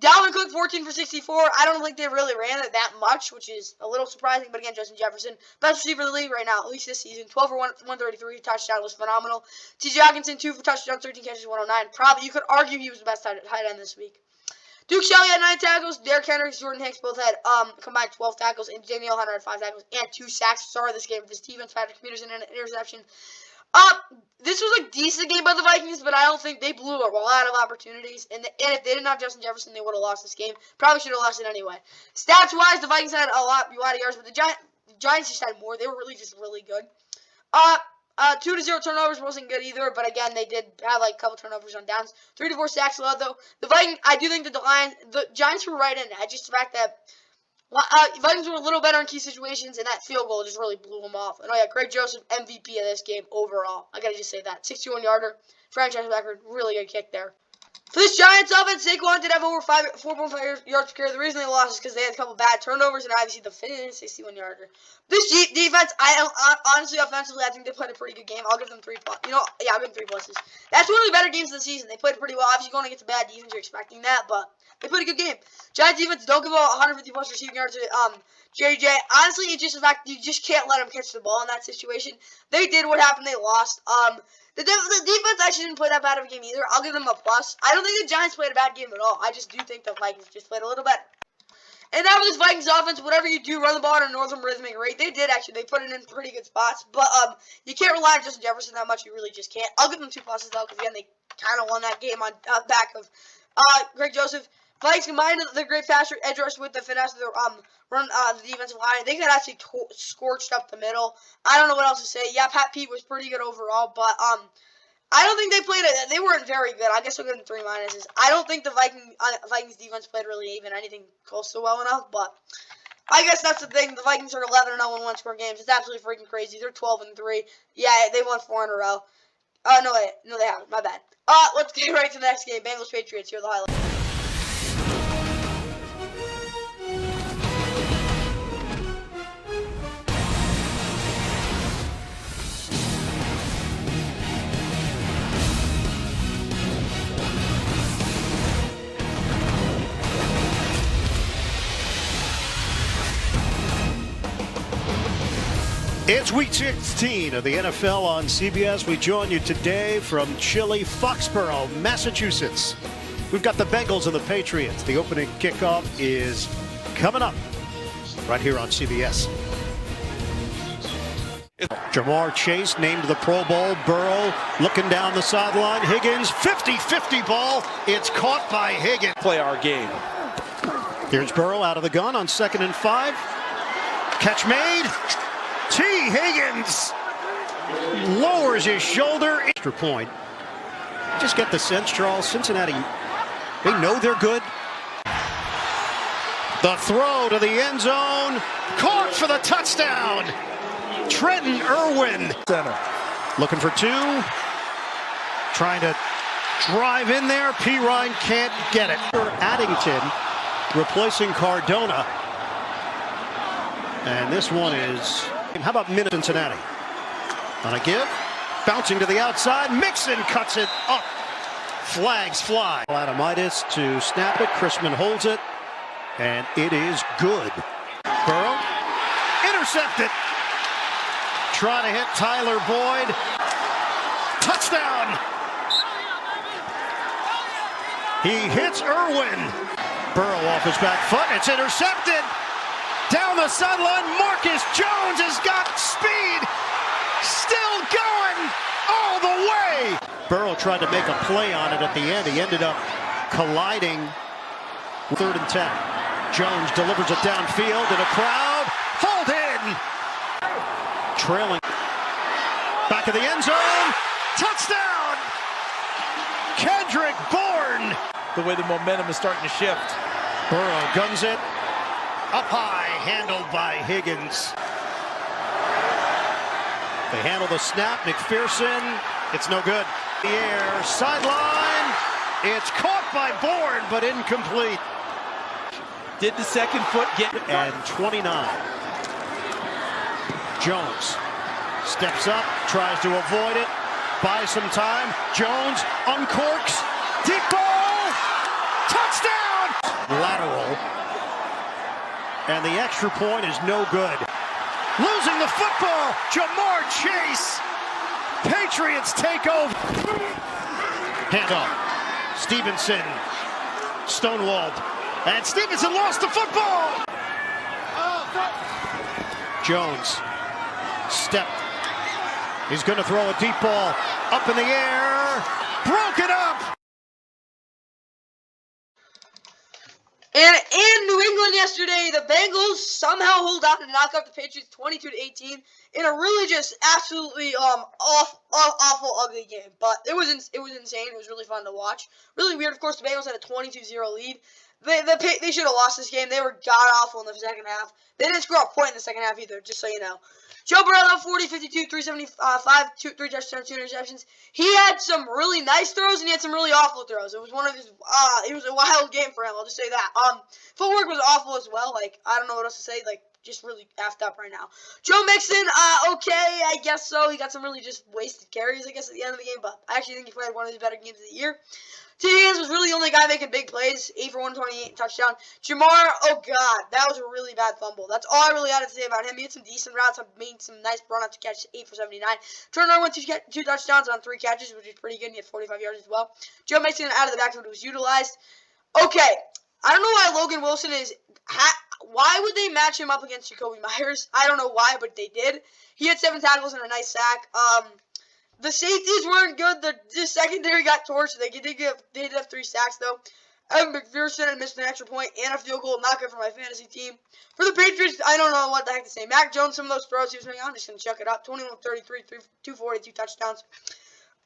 Dalvin Cook 14 for 64. I don't think they really ran it that much, which is a little surprising. But again, Justin Jefferson, best receiver in the league right now, at least this season. 12 for 133, touchdown was phenomenal. T.J. Hockenson 2 for touchdowns, 13 catches, 109. Probably you could argue he was the best tight end this week. Duke Shelley had 9 tackles. Derrick Henry, Jordan Hicks both had combined 12 tackles. And Daniel Hunter had 5 tackles and 2 sacks. Sorry, this game with this defense. Patrick Peterson and an interception. This was a decent game by the Vikings, but I don't think they blew a lot of opportunities. And if they didn't have Justin Jefferson, they would have lost this game. Probably should have lost it anyway. Stats-wise, the Vikings had a lot of yards, but the Giants just had more. They were really good. 2-0 turnovers wasn't good either, but again, they did have like a couple turnovers on downs. 3 to 4 sacks allowed though. The Vikings, I do think the Giants were right in it. Just the fact that Vikings were a little better in key situations, and that field goal just really blew them off. And Greg Joseph, MVP of this game overall. I gotta just say that 61-yarder, franchise record, really good kick there. For this Giants offense, Saquon did have over 4.5 yards per carry. The reason they lost is because they had a couple bad turnovers, and obviously the finish, 61-yarder. This defense, honestly, offensively, I think they played a pretty good game. I'll give them 3 plus. I'll give them 3 pluses. That's one of the better games of the season. They played pretty well. Obviously, going against a bad defense, you're expecting that, but they played a good game. Giants defense don't give up 150 plus receiving yards to JJ. Honestly, it's just the fact you just can't let them catch the ball in that situation. They did what happened. They lost. The defense actually didn't play that bad of a game either. I'll give them a plus. I don't think the Giants played a bad game at all. I just do think the Vikings just played a little better. And now with this Vikings offense, whatever you do, run the ball at a northern rhythmic rate. They did actually. They put it in pretty good spots. But you can't rely on Justin Jefferson that much. You really just can't. I'll give them 2 pluses though, because again, they kind of won that game on back of Greg Joseph. Vikings combined the great pass edge rush with the finesse of the the defensive line. They got actually scorched up the middle. I don't know what else to say. Yeah, Pat Pete was pretty good overall, but I don't think they played it. They weren't very good. I guess we'll give them 3 minuses. I don't think the Vikings defense played really even anything close to well enough, but I guess that's the thing. The Vikings are 11-0 in one-score games. It's absolutely freaking crazy. They're 12-3. Yeah, they won 4 in a row. No, they haven't. My bad. Let's get right to the next game. Bengals Patriots. Here are the highlights. It's week 16 of the NFL on CBS. We join you today from chilly Foxborough, Massachusetts. We've got the Bengals and the Patriots. The opening kickoff is coming up right here on CBS. Jamar Chase named the Pro Bowl. Burrow looking down the sideline. Higgins, 50-50 ball. It's caught by Higgins. Play our game. Here's Burrow out of the gun on 2nd and 5. Catch made. T. Higgins lowers his shoulder. Extra point. Just get the sense, Charles, Cincinnati, they know they're good. The throw to the end zone. Caught for the touchdown. Trenton Irwin. Center. Looking for 2. Trying to drive in there. P. Ryan can't get it. Addington replacing Cardona. And this one is... How about Cincinnati? On a give, bouncing to the outside, Mixon cuts it up. Flags fly. Adamitis to snap it, Chrisman holds it, and it is good. Burrow, intercepted. Trying to hit Tyler Boyd. Touchdown! He hits Irwin. Burrow off his back foot, it's intercepted. Down the sideline, Marcus Jones has got speed. Still going all the way. Burrow tried to make a play on it at the end. He ended up colliding. 3rd and 10. Jones delivers it downfield in a crowd. Hold in. Trailing. Back of the end zone. Touchdown! Kendrick Bourne. The way the momentum is starting to shift. Burrow guns it. Up high, handled by Higgins. They handle the snap. McPherson. It's no good. The air, sideline. It's caught by Bourne, but incomplete. Did the second foot get... And 29. Jones steps up, tries to avoid it, buys some time. Jones uncorks. Deep ball. Touchdown! Lateral. And the extra point is no good. Losing the football. Jamar Chase. Patriots take over. Handoff. Stevenson. Stonewalled. And Stevenson lost the football. Jones. Stepped. He's going to throw a deep ball. Up in the air. Broke it up. And in New England yesterday, the Bengals somehow hold out and knock off the Patriots 22-18 in a really just absolutely awful, ugly game. But it was insane. It was really fun to watch. Really weird. Of course, the Bengals had a 22-0 lead. They should have lost this game. They were god-awful in the second half. They didn't score a point in the second half either, just so you know. Joe Burrow, 40, 52, 375, 3 touchdowns, 2 interceptions. He had some really nice throws, and he had some really awful throws. It was one of his, it was a wild game for him, I'll just say that. Footwork was awful as well. Like, I don't know what else to say. Like, just really effed up right now. Joe Mixon, okay, I guess so. He got some really just wasted carries, I guess, at the end of the game, but I actually think he played one of his better games of the year. T. Higgins was really the only guy making big plays. 8 for 128 touchdown. Jamar, oh god, that was a really bad fumble. That's all I really had to say about him. He had some decent routes, made some nice run-up to catch. 8 for 79. Turner went 2 touchdowns on 3 catches, which is pretty good. He had 45 yards as well. Joe Mixon out of the backfield was utilized. Okay, I don't know why Logan Wilson is. Why would they match him up against JAKOBI Meyers? I don't know why, but they did. He had 7 tackles and a nice sack. The safeties weren't good. The secondary got torched. They did have 3 sacks, though. Evan McPherson had missed an extra point and a field goal. Not good for my fantasy team. For the Patriots, I don't know what the heck to say. Mac Jones, some of those throws he was making, I'm just going to chuck it up. 21-33, 242 touchdowns.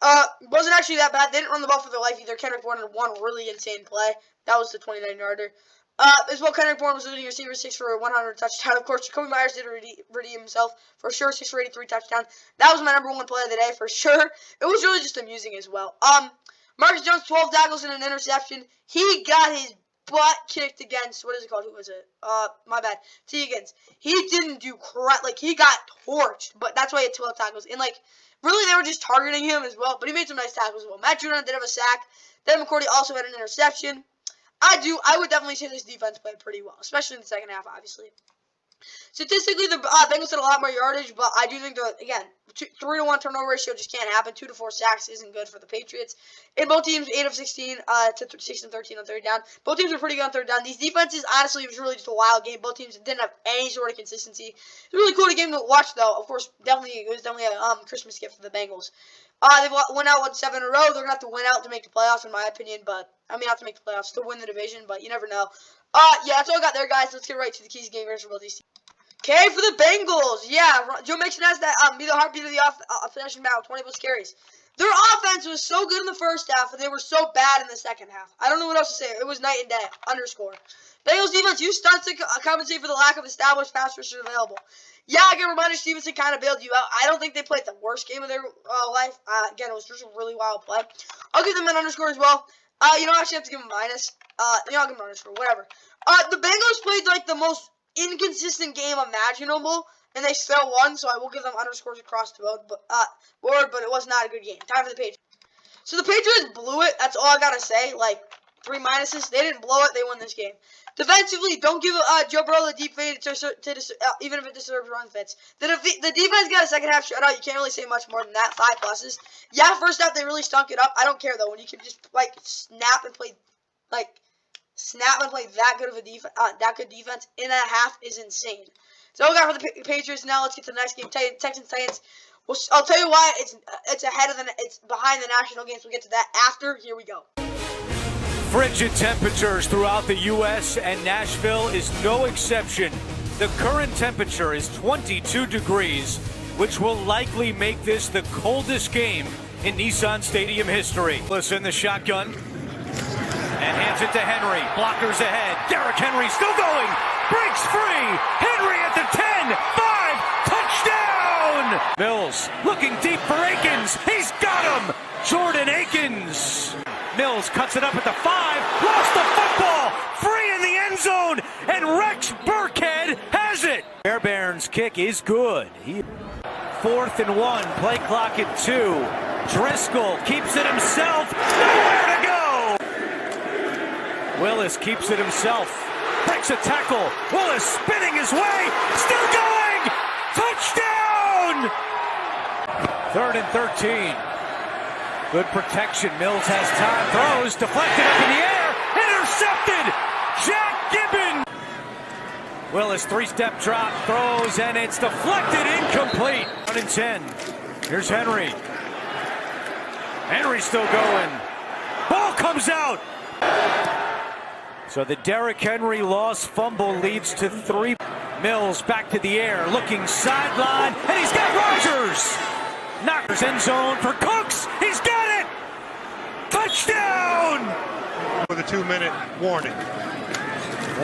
Wasn't actually that bad. They didn't run the ball for their life either. Kendrick Bourne had one really insane play. That was the 29-yarder. As well, Kendrick Bourne was leading receiver, 6 for 100 touchdown. Of course, JAKOBI Meyers did redeem himself for sure, 6 for 83 touchdown. That was my #1 play of the day for sure. It was really just amusing as well. Marcus Jones, 12 tackles and an interception. He got his butt kicked against, what is it called? Who was it? My bad. T. Higgins. He didn't do crap. Like, he got torched, but that's why he had 12 tackles. And, like, really, they were just targeting him as well, but he made some nice tackles as well. Matt Judon did have a sack. Devin McCourty also had an interception. I would definitely say this defense played pretty well, especially in the second half, obviously. Statistically, the Bengals had a lot more yardage, but I do think that, again, 3-to-1 turnover ratio just can't happen. 2 to 4 sacks isn't good for the Patriots. In both teams, 8 of 16 to 6 and 13 on third down. Both teams were pretty good on third down. These defenses, honestly, it was really just a wild game. Both teams didn't have any sort of consistency. It was a really cool game to watch, though. Of course, it was definitely a Christmas gift for the Bengals. They went out 7 in a row. They're going to have to win out to make the playoffs, in my opinion. But I mean, not to make the playoffs, to win the division. But you never know. Yeah, that's all I got there, guys. Let's get right to the keys game for both these teams. Okay, for the Bengals, yeah, Joe Mixon has that be the heartbeat of the possession battle, 20 plus carries. Their offense was so good in the first half, and they were so bad in the second half. I don't know what else to say. It was night and day. Underscore. Bengals defense used stunts to compensate for the lack of established pass rushers available. Yeah, again, reminder, Stevenson kind of bailed you out. I don't think they played the worst game of their life. Again, it was just a really wild play. I'll give them an underscore as well. You don't actually have to give them a minus. I'll give them an underscore, whatever. The Bengals played like the most inconsistent game imaginable, and they still won, so I will give them underscores across the board, but it was not a good game. Time for the Patriots. So the Patriots blew it. That's all I gotta say. Like, 3 minuses. They didn't blow it. They won this game. Defensively, don't give Joe Burrow the deep fade even if it deserves run fits. The defense got a second half shutout. You can't really say much more than that. 5 pluses. Yeah, first half they really stunk it up. I don't care though. When you can just like snap and play that good of a that good defense in a half is insane. So we got for the Patriots. Now let's get to the next game. Texans Titans. Well, I'll tell you why it's behind the national games. We'll get to that after. Here we go. Frigid temperatures throughout the U.S. and Nashville is no exception. The current temperature is 22 degrees which will likely make this the coldest game in Nissan Stadium history. Listen, the shotgun, and hands it to Henry. Blockers ahead. Derrick Henry still going. Breaks free. Henry at the 10. 5. Touchdown! Mills looking deep for Akins. He's got him. Jordan Akins. Mills cuts it up at the 5. Lost the football. Free in the end zone. And Rex Burkhead has it. Fairbairn's kick is good. 4th and 1. Play clock at 2. Driscoll keeps it himself. Nowhere to go. Willis keeps it himself. Breaks a tackle. Willis spinning his way. Still going. Touchdown. 3rd and 13. Good protection. Mills has time. Throws. Deflected up in the air. Intercepted. Jack Gibbon. Willis, 3-step drop. Throws, and it's deflected. Incomplete. 1 and 10. Here's Henry. Henry still going. Ball comes out. So the Derrick Henry lost fumble leads to 3. Mills back to the air, looking sideline, and he's got Rodgers. Knockers end zone for Cooks. He's got it. Touchdown. With a 2-minute warning.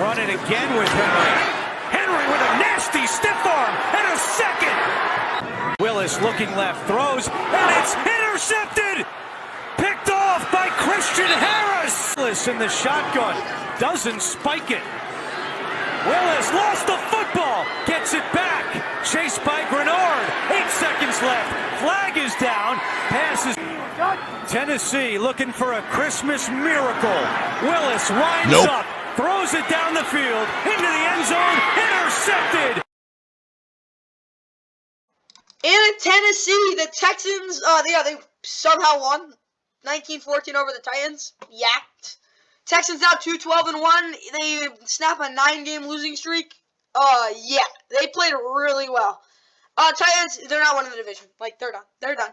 Run it again with Henry. Henry with a nasty stiff arm and a second. Willis looking left, throws, and it's intercepted. Picked off by Christian Harris. Willis in the shotgun, doesn't spike it. Willis lost the football, gets it back. Chased by Grenard, 8 seconds left. Flag is down, passes. Tennessee looking for a Christmas miracle. Willis winds up, throws it down the field, into the end zone, intercepted. And in Tennessee, the Texans, they somehow won 19-14 over the Titans. Yacked. Texans now 2-12-1. They snap a 9-game losing streak. Yeah, they played really well. Titans, they're not winning the division. Like, they're done. They're done.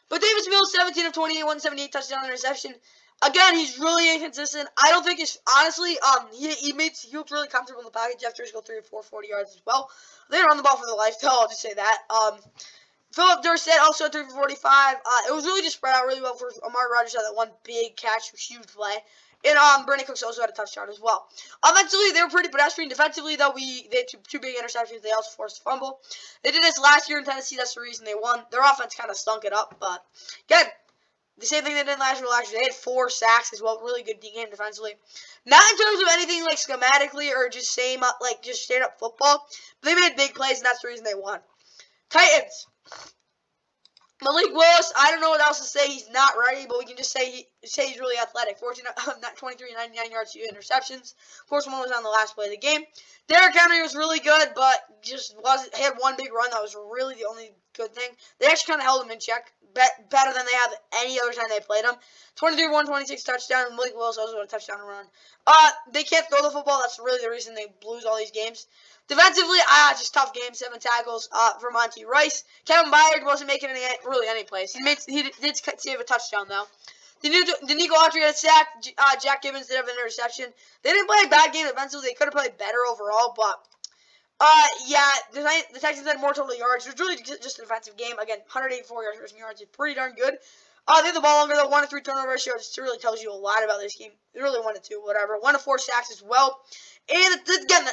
But Davis Mills, 17 of 28, 178, touchdown, interception. Again, he's really inconsistent. I don't think it's, honestly, he looked really comfortable in the pocket. Jeff Driscoll, 3 of 4, 40 yards as well. They didn't run the ball for their life, though, I'll just say that. Philip Dorsett, also 3 for 45. It was really just spread out really well for Amari Rodgers. Had that one big catch, huge play. And Brandon Cooks also had a touchdown as well. Offensively, they were pretty pedestrian. Defensively, though, they had two big interceptions. They also forced a fumble. They did this last year in Tennessee. That's the reason they won. Their offense kind of stunk it up. But, again, the same thing they did last year. They had 4 sacks as well. Really good game defensively. Not in terms of anything like schematically or just just straight up football. But they made big plays, and that's the reason they won. Titans. Malik Willis, I don't know what else to say. He's not ready, but we can just say he's really athletic. 23 and 99 yards, 2 interceptions. Force one was on the last play of the game. Derrick Henry was really good, but had one big run that was really the only good thing. They actually kind of held him in check, better than they have any other time they played him. 23-126 touchdown, and Malik Willis also had a touchdown run. They can't throw the football. That's really the reason they lose all these games. Defensively, just tough game. 7 tackles for Monty Rice. Kevin Byard wasn't making any plays. He did save a touchdown, though. Danico Autry had a sack. Jack Gibbons did have an interception. They didn't play a bad game defensively. They could have played better overall, but yeah, the Texans had more total yards. It was really just a defensive game. Again, 184 rushing yards is pretty darn good. They had the ball longer, though. 1-3 turnover ratio. It really tells you a lot about this game. It really 1-2, whatever. 1-4 sacks as well. And again,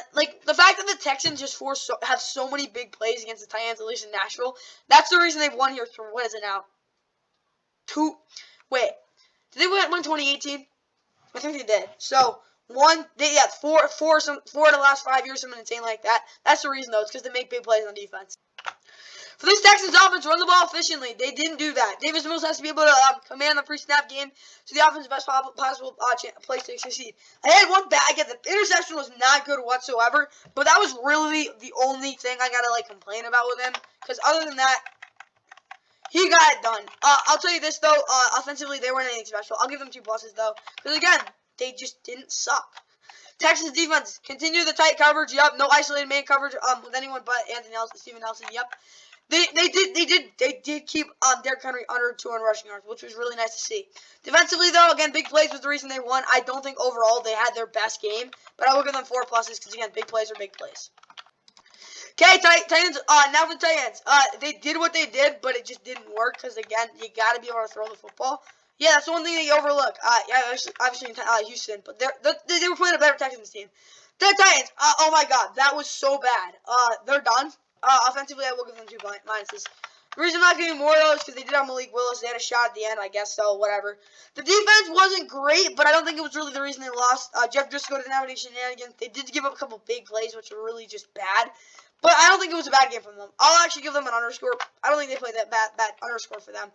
the fact that the Texans just have so many big plays against the Titans, at least in Nashville, that's the reason they've won here for, what is it now? Did they win 2018? I think they did. So, 4 of the last 5 years, something insane like that. That's the reason, though. It's because they make big plays on defense. For this Texans offense, run the ball efficiently. They didn't do that. Davis Mills has to be able to command the pre-snap game so the offense best possible place to succeed. I had one bad. Again, the interception was not good whatsoever, but that was really the only thing I gotta complain about with him. Because other than that, he got it done. I'll tell you this though. Offensively, they weren't anything special. I'll give them 2 pluses though, because again, they just didn't suck. Texans defense continue the tight coverage. Yep, no isolated man coverage with anyone but Steven Nelson. Yep. They did keep Derrick Henry under 200 rushing yards, which was really nice to see. Defensively, though, again, big plays was the reason they won. I don't think overall they had their best game, but I will give them 4 pluses because, again, big plays are big plays. Okay, Titans. Now for the Titans. They did what they did, but it just didn't work because again, you got to be able to throw the football. Yeah, that's the one thing that you overlook. Yeah, obviously Houston, but they were playing a better Texans team. The Titans. Oh my God, that was so bad. They're done. Offensively, I will give them 2 minuses. The reason I'm not giving more of those is because they did have Malik Willis. They had a shot at the end, I guess so. Whatever. The defense wasn't great, but I don't think it was really the reason they lost. Jeff Driscoll didn't have any shenanigans. They did give up a couple big plays, which were really just bad. But I don't think it was a bad game from them. I'll actually give them an underscore. I don't think they played that bad underscore for them.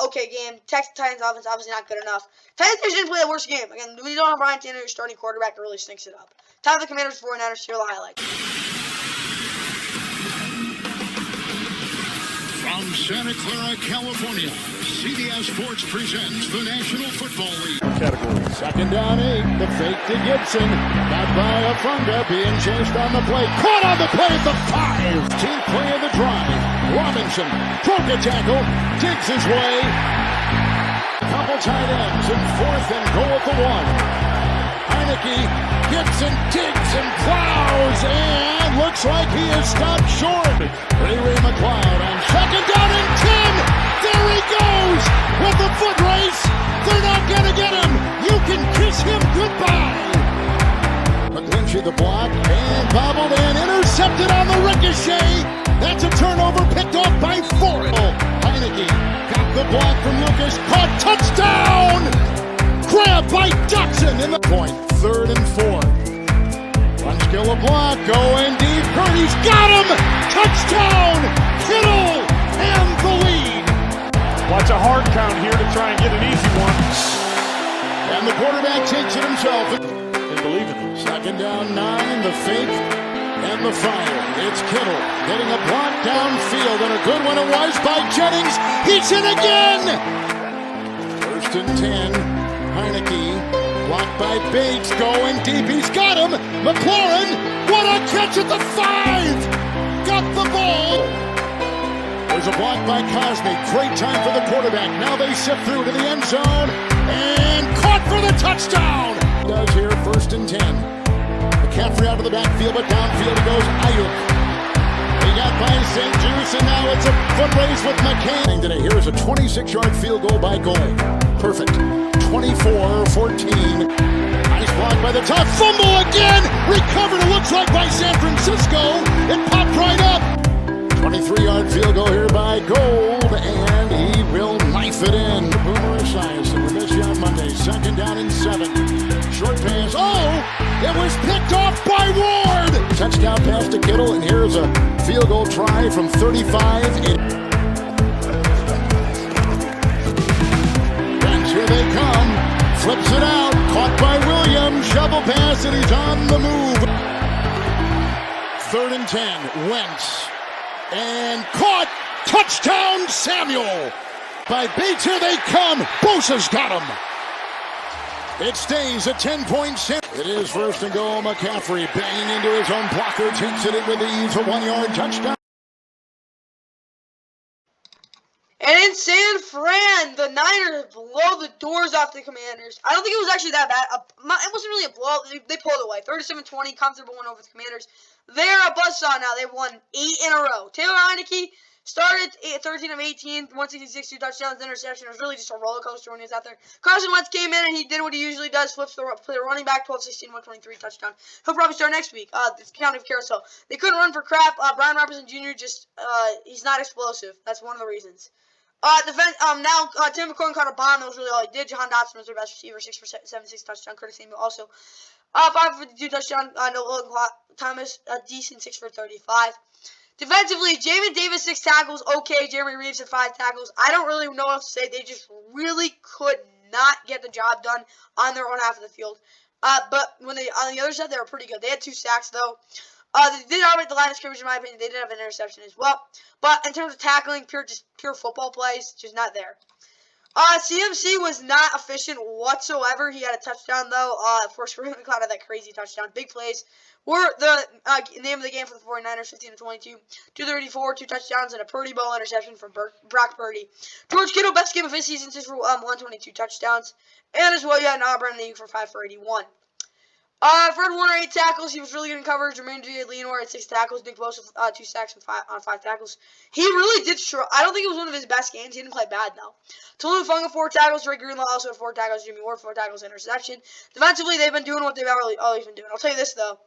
Okay game. Titans offense obviously not good enough. Titans didn't play the worst game. Again, we don't have Brian Tanner, your starting quarterback, that really stinks it up. Time for the Commanders 49ers. Here are the highlights. From Santa Clara, California, CBS Sports presents the National Football League. Category. Second down 8. The fake to Gibson. Got by Afunda. Being chased on the play. Caught on the play at the 5. 15th play of the drive. Robinson broke a tackle. Digs his way. Couple tight ends in 4th and goal at the 1. Heineke, Gibson digs and plows, and looks like he is stopped short. Ray McLeod on second down and 10. There he goes with the foot race. They're not going to get him. You can kiss him goodbye. McGlinchey the block and bobbled and intercepted on the ricochet. That's a turnover picked off by Ford. Heineke got the block from Lucas. Caught touchdown. Grab by Dotson in the point. 3rd and 4. Unskill a block. Going deep. Purdy's got him. Touchdown. Kittle and the lead. Watch a hard count here to try and get an easy one. And the quarterback takes it himself. And believe it. Second down 9. The fake and the fire. It's Kittle getting a block downfield. And a good one it was by Jennings. He's in again. 1st and 10. Heineke, blocked by Bates, going deep, he's got him, McLaurin, what a catch at the 5, got the ball. There's a block by Cosme, great time for the quarterback, now they sift through to the end zone, and caught for the touchdown. Does here, 1st and 10. McCaffrey out of the backfield, but downfield goes Ayuk. He got by St. Juice, and now it's a foot race with McCain. Today, here's a 26-yard field goal by Goal. Perfect. 24-14. Nice block by the top. Fumble again. Recovered, it looks like, by San Francisco. It popped right up. 23-yard field goal here by Gold, and he will knife it in. Boomer Esiason, we'll miss you on Monday. 2nd down and 7. Short pass. Oh, it was picked off by Ward. Touchdown pass to Kittle, and here's a field goal try from 35. Here they come, flips it out, caught by Williams, shovel pass, and he's on the move. 3rd and 10, Wentz, and caught, touchdown Samuel. By Bates, here they come, Bosa's got him. It stays a 10-point set. It is 1st and goal, McCaffrey banging into his own blocker, takes it in with ease, a 1-yard touchdown. And in San Fran, the Niners blow the doors off the Commanders. I don't think it was actually that bad. It wasn't really a blowout. They pulled away. 37-20, comfortable win over the Commanders. They're a buzzsaw now. They've won 8 in a row. Taylor Heineke started 13 of 18, 166, 2 touchdowns, interception. It was really just a roller coaster when he was out there. Carson Wentz came in and he did what he usually does, flips the running back, 12-16, 123 touchdown. He'll probably start next week. It's counting carousel. They couldn't run for crap. Brian Robinson Jr. he's not explosive. That's one of the reasons. Tim McCoy caught a bomb. That was really all he did. Jahan Dotson was their best receiver, 6 for 76 touchdown. Curtis Samuel also 5 for 52 touchdown. Nolan Thomas, decent 6 for 35. Defensively, Jamin Davis 6 tackles. Okay, Jeremy Reeves had 5 tackles. I don't really know what to say. They just really could not get the job done on their own half of the field. But when they on the other side, they were pretty good. They had 2 sacks though. They did operate the line of scrimmage, in my opinion. They did have an interception as well. But in terms of tackling, pure football plays, just not there. CMC was not efficient whatsoever. He had a touchdown, though. Forced McLeod had that crazy touchdown. Big plays were the name of the game for the 49ers, 15-22. 234, 2 touchdowns, and a Purdy ball interception from Brock Purdy. George Kittle, best game of his season, 6 for 122 touchdowns. And as well, you had an Auburn and for 5 for 81. Fred Warner, 8 tackles. He was really good in coverage. Jermaine Leonore had 6 tackles. Nick Bosa, 2 sacks on 5 tackles. He really did I don't think it was one of his best games. He didn't play bad, though. Tolu Funga, 4 tackles. Rick Greenlaw also had 4 tackles. Jimmy Ward, 4 tackles, interception. Defensively, they've been doing what they've always been doing. I'll tell you this, though.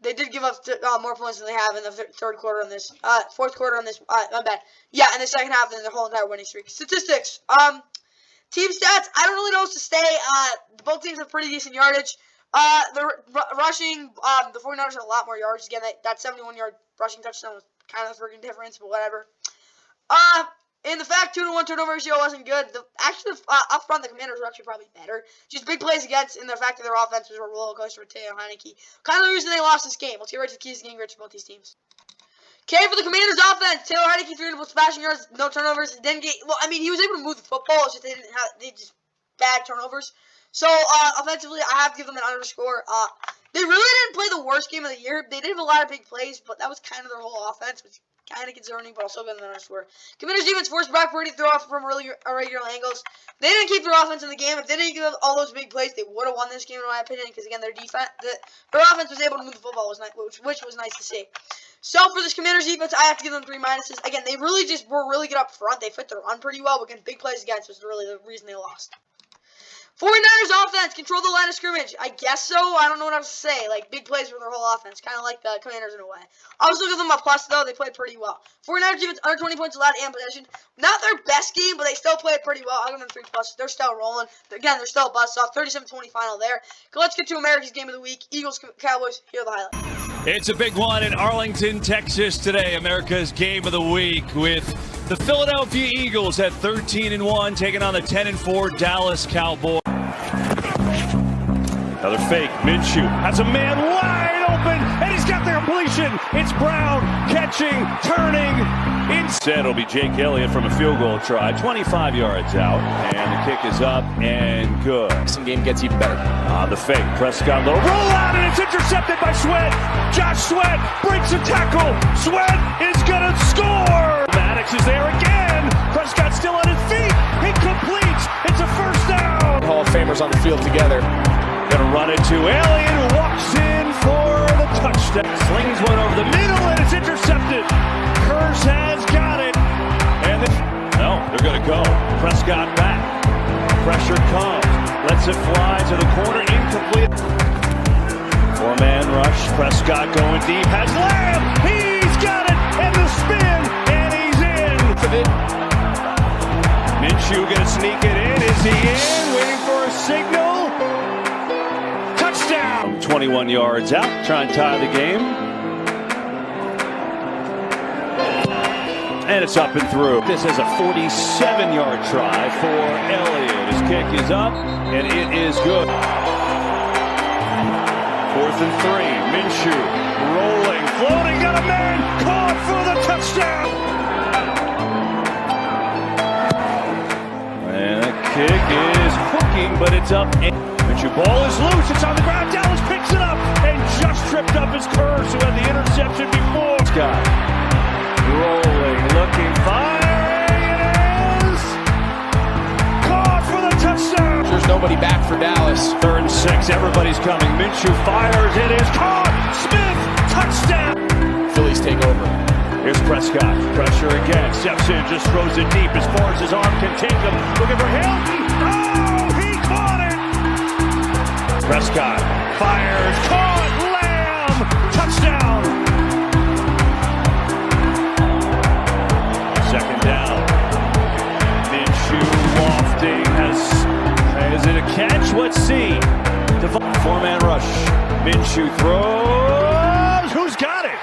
They did give up more points than they have in the third quarter on this. Fourth quarter on this. My bad. Yeah, in the second half than their whole entire winning streak. Statistics. Team stats. I don't really know what to say. Both teams have pretty decent yardage. The rushing, the 49ers had a lot more yards. Again, that 71-yard rushing touchdown was kind of a freaking difference, but whatever. And the fact 2-to-1 turnover ratio wasn't good. Up front, the Commanders were actually probably better. Just big plays against, and the fact that their offense was a roller coaster with Taylor Heineke. Kind of the reason they lost this game. Let's get right to the keys to game for both these teams. Okay, for the Commanders offense, Taylor Heineke 300 passing yards, no turnovers. Didn't get, well, I mean, he was able to move the football. It's just they just bad turnovers. So, offensively, I have to give them an underscore. They really didn't play the worst game of the year. They did have a lot of big plays, but that was kind of their whole offense, which is kind of concerning, but I'll still give them an underscore. Commanders defense forced Brock Purdy to throw off from really irregular angles. They didn't keep their offense in the game. If they didn't give up all those big plays, they would have won this game, in my opinion, because, again, their offense was able to move the football, which was nice to see. So, for this Commanders defense, I have to give them 3 minuses. Again, they really just were really good up front. They fit their run pretty well, but again, big plays against was really the reason they lost. 49ers offense, control the line of scrimmage. I guess so. I don't know what else to say. Like, big plays for their whole offense. Kind of like the Commanders in a way. I'll still give them a plus, though. They played pretty well. 49ers defense, under 20 points allowed and possession. Not their best game, but they still played pretty well. I'll give them 3 plus. They're still rolling. Again, they're still bust off. 37-20 final there. Let's get to America's Game of the Week. Eagles, Cowboys. Here are the highlights. It's a big one in Arlington, Texas today. America's Game of the Week with the Philadelphia Eagles at 13-1, taking on the 10-4 Dallas Cowboys. Another fake. Minshew has a man wide open, and he's got the completion. It's Brown catching, turning. Instead, it'll be Jake Elliott from a field goal try. 25 yards out, and the kick is up and good. Some game gets even better. The fake. Prescott low. Roll out, and it's intercepted by Sweat. Josh Sweat breaks a tackle. Sweat is going to score. Maddox is there again. Prescott still on his feet. He completes. It's a first down. Hall of Famers on the field together. Gonna run it to Elliott, who walks in for the touchdown. Slings one over the middle, and it's intercepted. Kurz has got it. And no, they're gonna go. Prescott back. Pressure comes. Lets it fly to the corner. Incomplete. 4-man rush. Prescott going deep. Has Lamb. He's got it. And the spin. And he's in. Minshew gonna sneak it in. Is he in? Waiting for a signal. 21 yards out, try and tie the game. And it's up and through. This is a 47-yard try for Elliott. His kick is up, and it is good. 4th and 3. Minshew rolling, floating, got a man caught for the touchdown. And the kick is hooking, but it's up. Minshew ball is loose. It's on the ground. Dallas picks it up and just tripped up his Kurz, who had the interception before. Scott rolling, looking, firing. It is caught for the touchdown. There's nobody back for Dallas. 3rd and 6. Everybody's coming. Minshew fires. It is caught. Smith, touchdown. Phillies take over. Here's Prescott. Pressure again. Steps in, just throws it deep as far as his arm can take him. Looking for Hilton. Oh, he caught it. Prescott fires, caught, Lamb, touchdown. 2nd down. Minshew lofting, is it a catch? Let's see. 4-man rush. Minshew throws. Who's got it?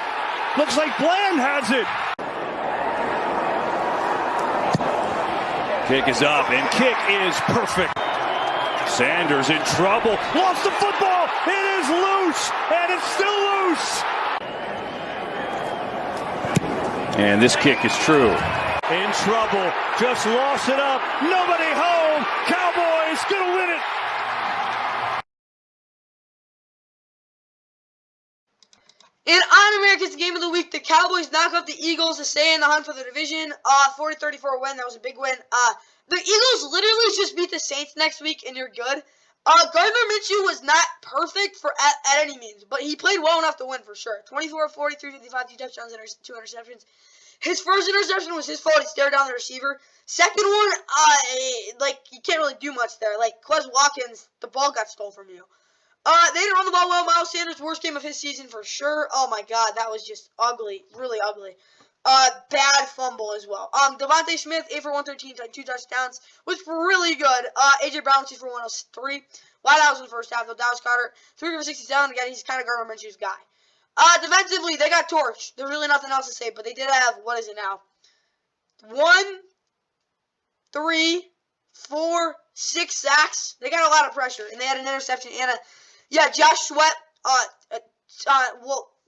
Looks like Bland has it. Kick is up, and kick is perfect. Sanders in trouble, lost the football, it is loose, and it's still loose. And this kick is true. In trouble, just lost it up, nobody home, Cowboys gonna win it. And on America's Game of the Week, the Cowboys knock off the Eagles to stay in the hunt for the division. 40-34 win, that was a big win. The Eagles literally just beat the Saints next week, and you're good. Gardner Minshew was not perfect at any means, but he played well enough to win for sure. 24 of 40, 355, 2 touchdowns, and 2 interceptions. His first interception was his fault. He stared down the receiver. Second one, you can't really do much there. Like, Quez Watkins, the ball got stolen from you. They didn't run the ball well. Miles Sanders, worst game of his season for sure. Oh, my God, that was just ugly, really ugly. Bad fumble as well. Devontae Smith, 8 for 113, 2 touchdowns, was really good. A.J. Brown, 2 for 103. Wow, that was in the first half, though. Dallas Goedert, 3 for 67. Again, he's kind of Gardner Minshew's guy. Defensively, they got torched. There's really nothing else to say, but they did have, what is it now? 1, 3, 4, 6 sacks. They got a lot of pressure, and they had an interception and Josh Sweat,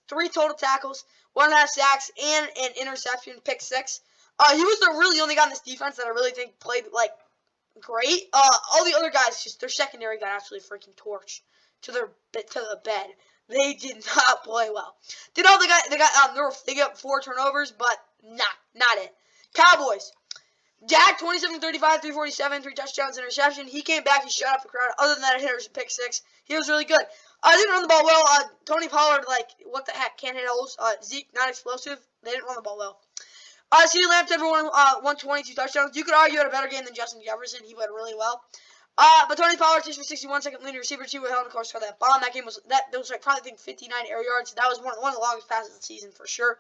3 total tackles, 1.5 sacks, and an interception, pick 6. He was really the only guy on this defense that I really think played, great. All the other guys, just their secondary got actually freaking torched to the bed. They did not play well. They got 4 turnovers, but not it. Cowboys. Dak, 27 35, 347, 3 touchdowns, interception. He came back, he shut up the crowd. Other than that, he hit a pick 6. He was really good. They didn't run the ball well. Tony Pollard, what the heck, can't hit holes. Zeke, not explosive. They didn't run the ball well. CeeDee Lamb, 10 for 122 touchdowns. You could argue had a better game than Justin Jefferson. He went really well. But Tony Pollard, 6 for 61, second leading receiver, 2 with Helen, of course, for that bomb. That game was, probably 59 air yards. That was one of the longest passes of the season for sure.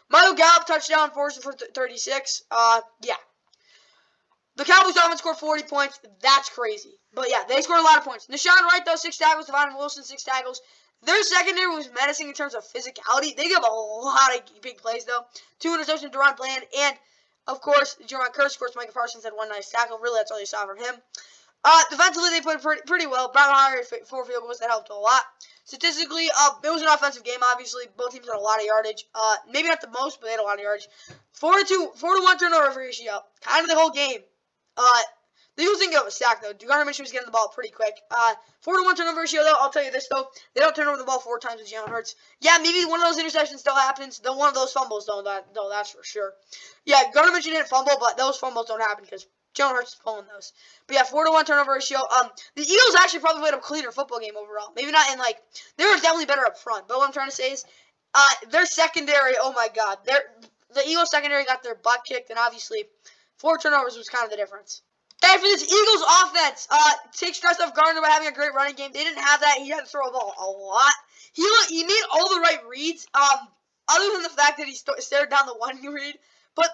Michael Gallup, touchdown, 4 for 36. Yeah. The Cowboys offense scored 40 points. That's crazy. But yeah, they scored a lot of points. Nashawn Wright, though, 6 tackles. Devon Wilson, 6 tackles. Their secondary was menacing in terms of physicality. They give a lot of big plays, though. 2 interceptions to Ron Bland. And, of course, Jerron Kearse. Of course, Micah Parsons had 1 nice tackle. Really, that's all you saw from him. Defensively, they played pretty well. Brown Hire, 4 field goals. That helped a lot. Statistically, it was an offensive game, obviously. Both teams had a lot of yardage. Maybe not the most, but they had a lot of yardage. 4 to 1 turnover ratio. Kind of the whole game. The Eagles didn't get a sack, though. Gardner Minshew was getting the ball pretty quick. 4 to 1 turnover ratio, though. I'll tell you this, though. They don't turn over the ball 4 times with Jalen Hurts. Yeah, maybe one of those interceptions still happens. Though one of those fumbles, though, that's for sure. Yeah, Gardner Minshew didn't fumble, but those fumbles don't happen because Jalen Hurts is pulling those. But yeah, 4 to 1 turnover ratio. The Eagles actually probably played a cleaner football game overall. Maybe not in, they were definitely better up front. But what I'm trying to say is, their secondary, oh my God. The Eagles secondary got their butt kicked, and obviously 4 turnovers was kind of the difference. And for this Eagles offense, take stress off Gardner by having a great running game. They didn't have that. He had to throw the ball a lot. He made all the right reads, other than the fact that he stared down the one read. But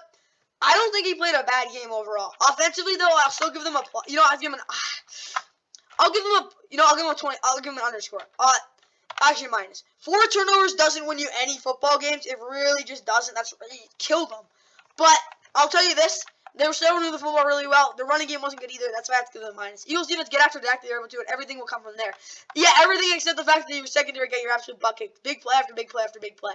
I don't think he played a bad game overall. Offensively, though, I'll still give them a, I'll give him a 20. I'll give him an underscore. Actually, minus. 4 turnovers doesn't win you any football games. It really just doesn't. That's really killed them. But I'll tell you this. They were still running the football really well. The running game wasn't good either. That's why I have to give them a minus. Eagles defense, get after Dak. They were able to do it. Everything will come from there. Yeah, everything except the fact that he was secondary, get your absolute butt kicked. Big play after big play after big play.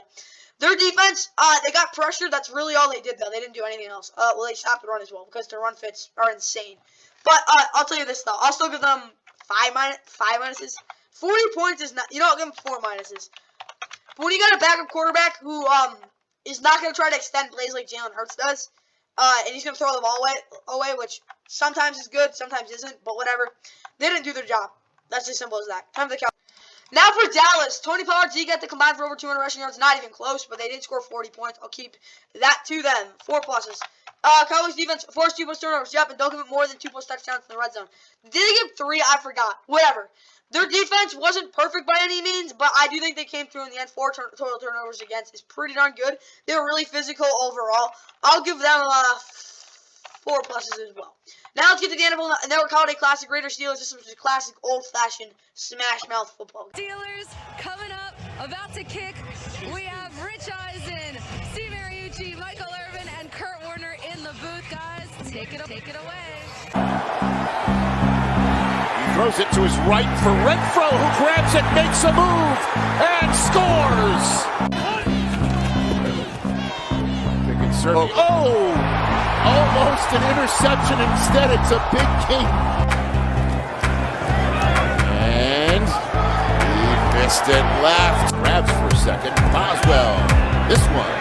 Their defense, they got pressure. That's really all they did, though. They didn't do anything else. Well, they stopped the run as well because their run fits are insane. But I'll tell you this, though. I'll still give them 5 minuses. 40 points is not, I'll give them 4 minuses. But when you got a backup quarterback who is not going to try to extend plays like Jalen Hurts does, and he's going to throw the ball away, which sometimes is good, sometimes isn't, but whatever. They didn't do their job. That's as simple as that. Time for the Cowboys. Now for Dallas. Tony Pollard, Zeke got the combined for over 200 rushing yards. Not even close, but they did score 40 points. I'll keep that to them. 4 pluses. Cowboys defense, forced 2+ turnovers. Yep, and don't give it more than 2+ touchdowns in the red zone. Did they give 3? I forgot. Whatever. Their defense wasn't perfect by any means, but I do think they came through in the end. 4 total turnovers against is pretty darn good. They were really physical overall. I'll give them 4 pluses as well. Now let's get to the NFL Network Holiday Classic. Raiders Steelers. This was a classic, old-fashioned, smash-mouth football game. Steelers coming up, about to kick. We have Rich Eisen, Steve Mariucci, Michael Irvin, and Kurt Warner in the booth. Guys, take it away. Throws it to his right for Renfro, who grabs it, makes a move, and scores! Almost an interception. Instead, it's a big gain. And he missed it left. Grabs for a second. Boswell. This one.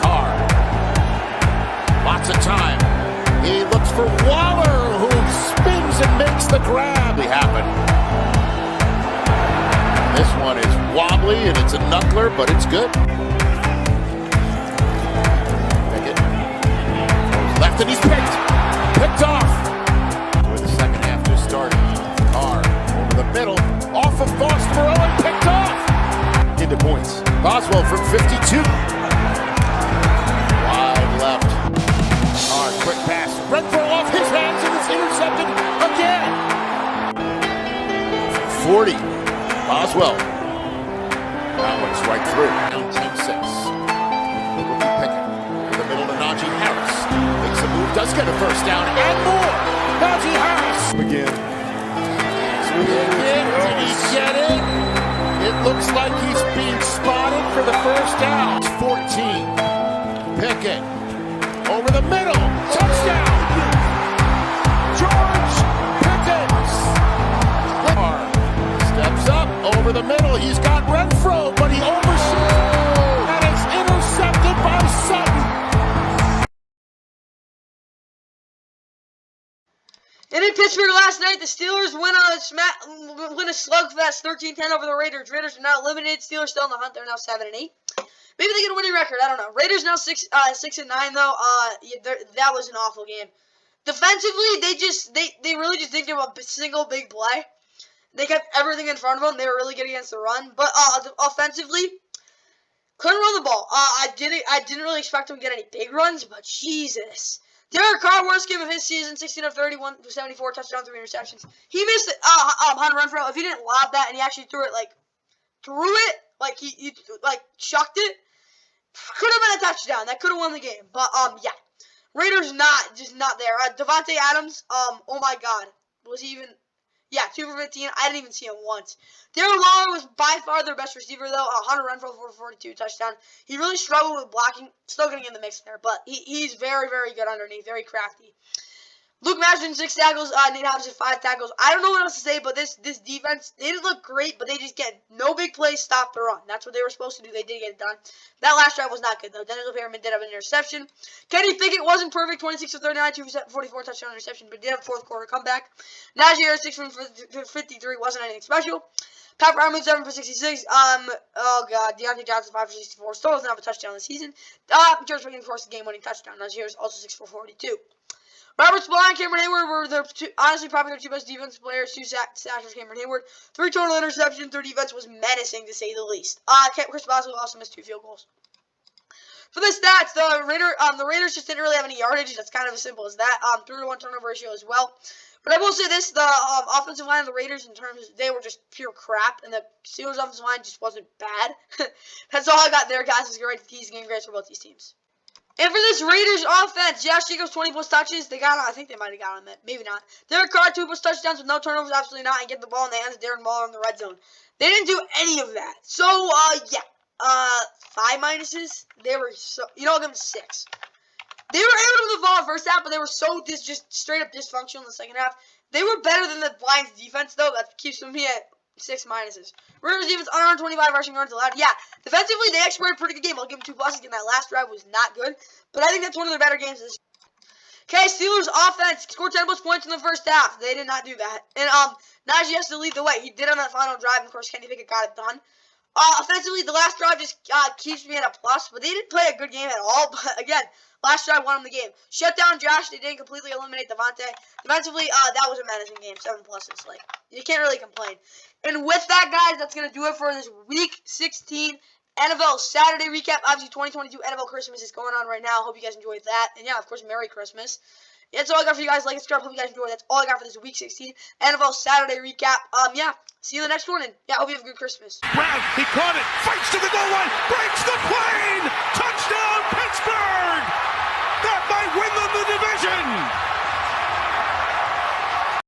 Carr. Lots of time. He looks for Waller, who spins and makes the grab. They happen. This one is wobbly and it's a knuckler, but it's good. Pickett goes left and he's picked off. With the second half just started. Carr over the middle, off of Foster and picked off. Into points. Boswell from 52. Wide left. Carr, quick pass. Renfro off his hands and it's intercepted again. 40. Boswell. That one's right through. Down 10-6. Rookie Pickett. In the middle to Najee Harris. Makes a move, does get a first down and more. Najee Harris. Again. Did he get it? It looks like he's being spotted for the first down. 14. Pickett. Over the middle. Touchdown. George Pickett. Steps up over the middle. He's got Renfro, but he overshoots. And it's intercepted by Sutton. And in Pittsburgh last night, the Steelers win a slugfest 13-10 over the Raiders. Raiders are now eliminated. Steelers still in the hunt. They're now 7-8. Maybe they get a winning record. I don't know. Raiders now 6-9 though. That was an awful game. Defensively, they really just didn't give a single big play. They kept everything in front of them. They were really good against the run. But offensively, couldn't run the ball. I didn't really expect them to get any big runs, but Jesus. Derek Carr, worst game of his season, 16 of 31, 74, touchdown, 3 interceptions. He missed it. Hunter Renfro, if he didn't lob that and he actually threw it, like he chucked it, could have been a touchdown. That could have won the game. But, yeah. Raiders just not there. Devontae Adams, oh my God. Was he even... Yeah, 2 for 15. I didn't even see him once. Darren Waller was by far their best receiver, though. Hunter Renfro, 4 for 42, touchdown. He really struggled with blocking. Still getting in the mix there, but he's very, very good underneath. Very crafty. Luke Madison, 6 tackles. Nate Hobson, 5 tackles. I don't know what else to say, but this defense, they didn't look great, but they just get no big plays, stop the run. That's what they were supposed to do. They did get it done. That last drive was not good, though. Denzel Perryman did have an interception. Kenny Pickett wasn't perfect, 26 of 39, 2 for 44, touchdown interception, but did have a fourth quarter comeback. Najee Harris, 6 for 53, wasn't anything special. Pat Ryman, 7 for 66. Oh God, Deontay Johnson, 5 for 64. Still doesn't have a touchdown this season. George Pickens forced the game-winning touchdown. Najee Harris also 6 for 42. Robert Spillane and Cameron Hayward were honestly probably their 2 best defensive players. 2 sacks for Cameron Hayward. 3 total interceptions. Their defense was menacing, to say the least. Chris Boswell also missed 2 field goals. For the stats, the Raiders just didn't really have any yardage. That's kind of as simple as that. 3-to-1 turnover ratio as well. But I will say this, the offensive line of the Raiders, in terms of, they were just pure crap, and the Steelers' offensive line just wasn't bad. That's all I got there, guys. Let's get right to the keys game grades for both these teams. And for this Raiders offense, Josh Jacobs, 20-plus touches. They got on. I think they might have got on that. Maybe not. Derek Carr, 2-plus touchdowns with no turnovers. Absolutely not. And get the ball in the hands of Darren Waller in the red zone. They didn't do any of that. So, yeah. 5 minuses. They were so... I'll give them 6. They were able to move the ball in the first half, but they were so just straight up dysfunctional in the second half. They were better than the Lions defense, though. That keeps me at 6 minuses. Raiders defense, 125 rushing yards allowed. Yeah, defensively, they executed a pretty good game. I'll give them 2 pluses. Again, that last drive was not good, but I think that's one of their better games this year. Okay, Steelers offense scored 10-plus points in the first half. They did not do that. And Najee has to lead the way. He did on that final drive, and of course, Kenny Pickett got it done. Offensively, the last drive just keeps me at a plus, but they didn't play a good game at all. But again, last drive won them the game. Shut down Josh. They didn't completely eliminate Devontae. Defensively, that was a menacing game. 7 pluses. Like, you can't really complain. And with that, guys, that's going to do it for this Week 16 NFL Saturday recap. Obviously, 2022 NFL Christmas is going on right now. Hope you guys enjoyed that. And yeah, of course, Merry Christmas. That's all I got for you guys. Like and subscribe. Hope you guys enjoyed. That's all I got for this Week 16 NFL Saturday recap. Yeah, see you in the next one. And yeah, hope you have a good Christmas. Brown, he caught it. Fights to the goal line. Breaks the plane.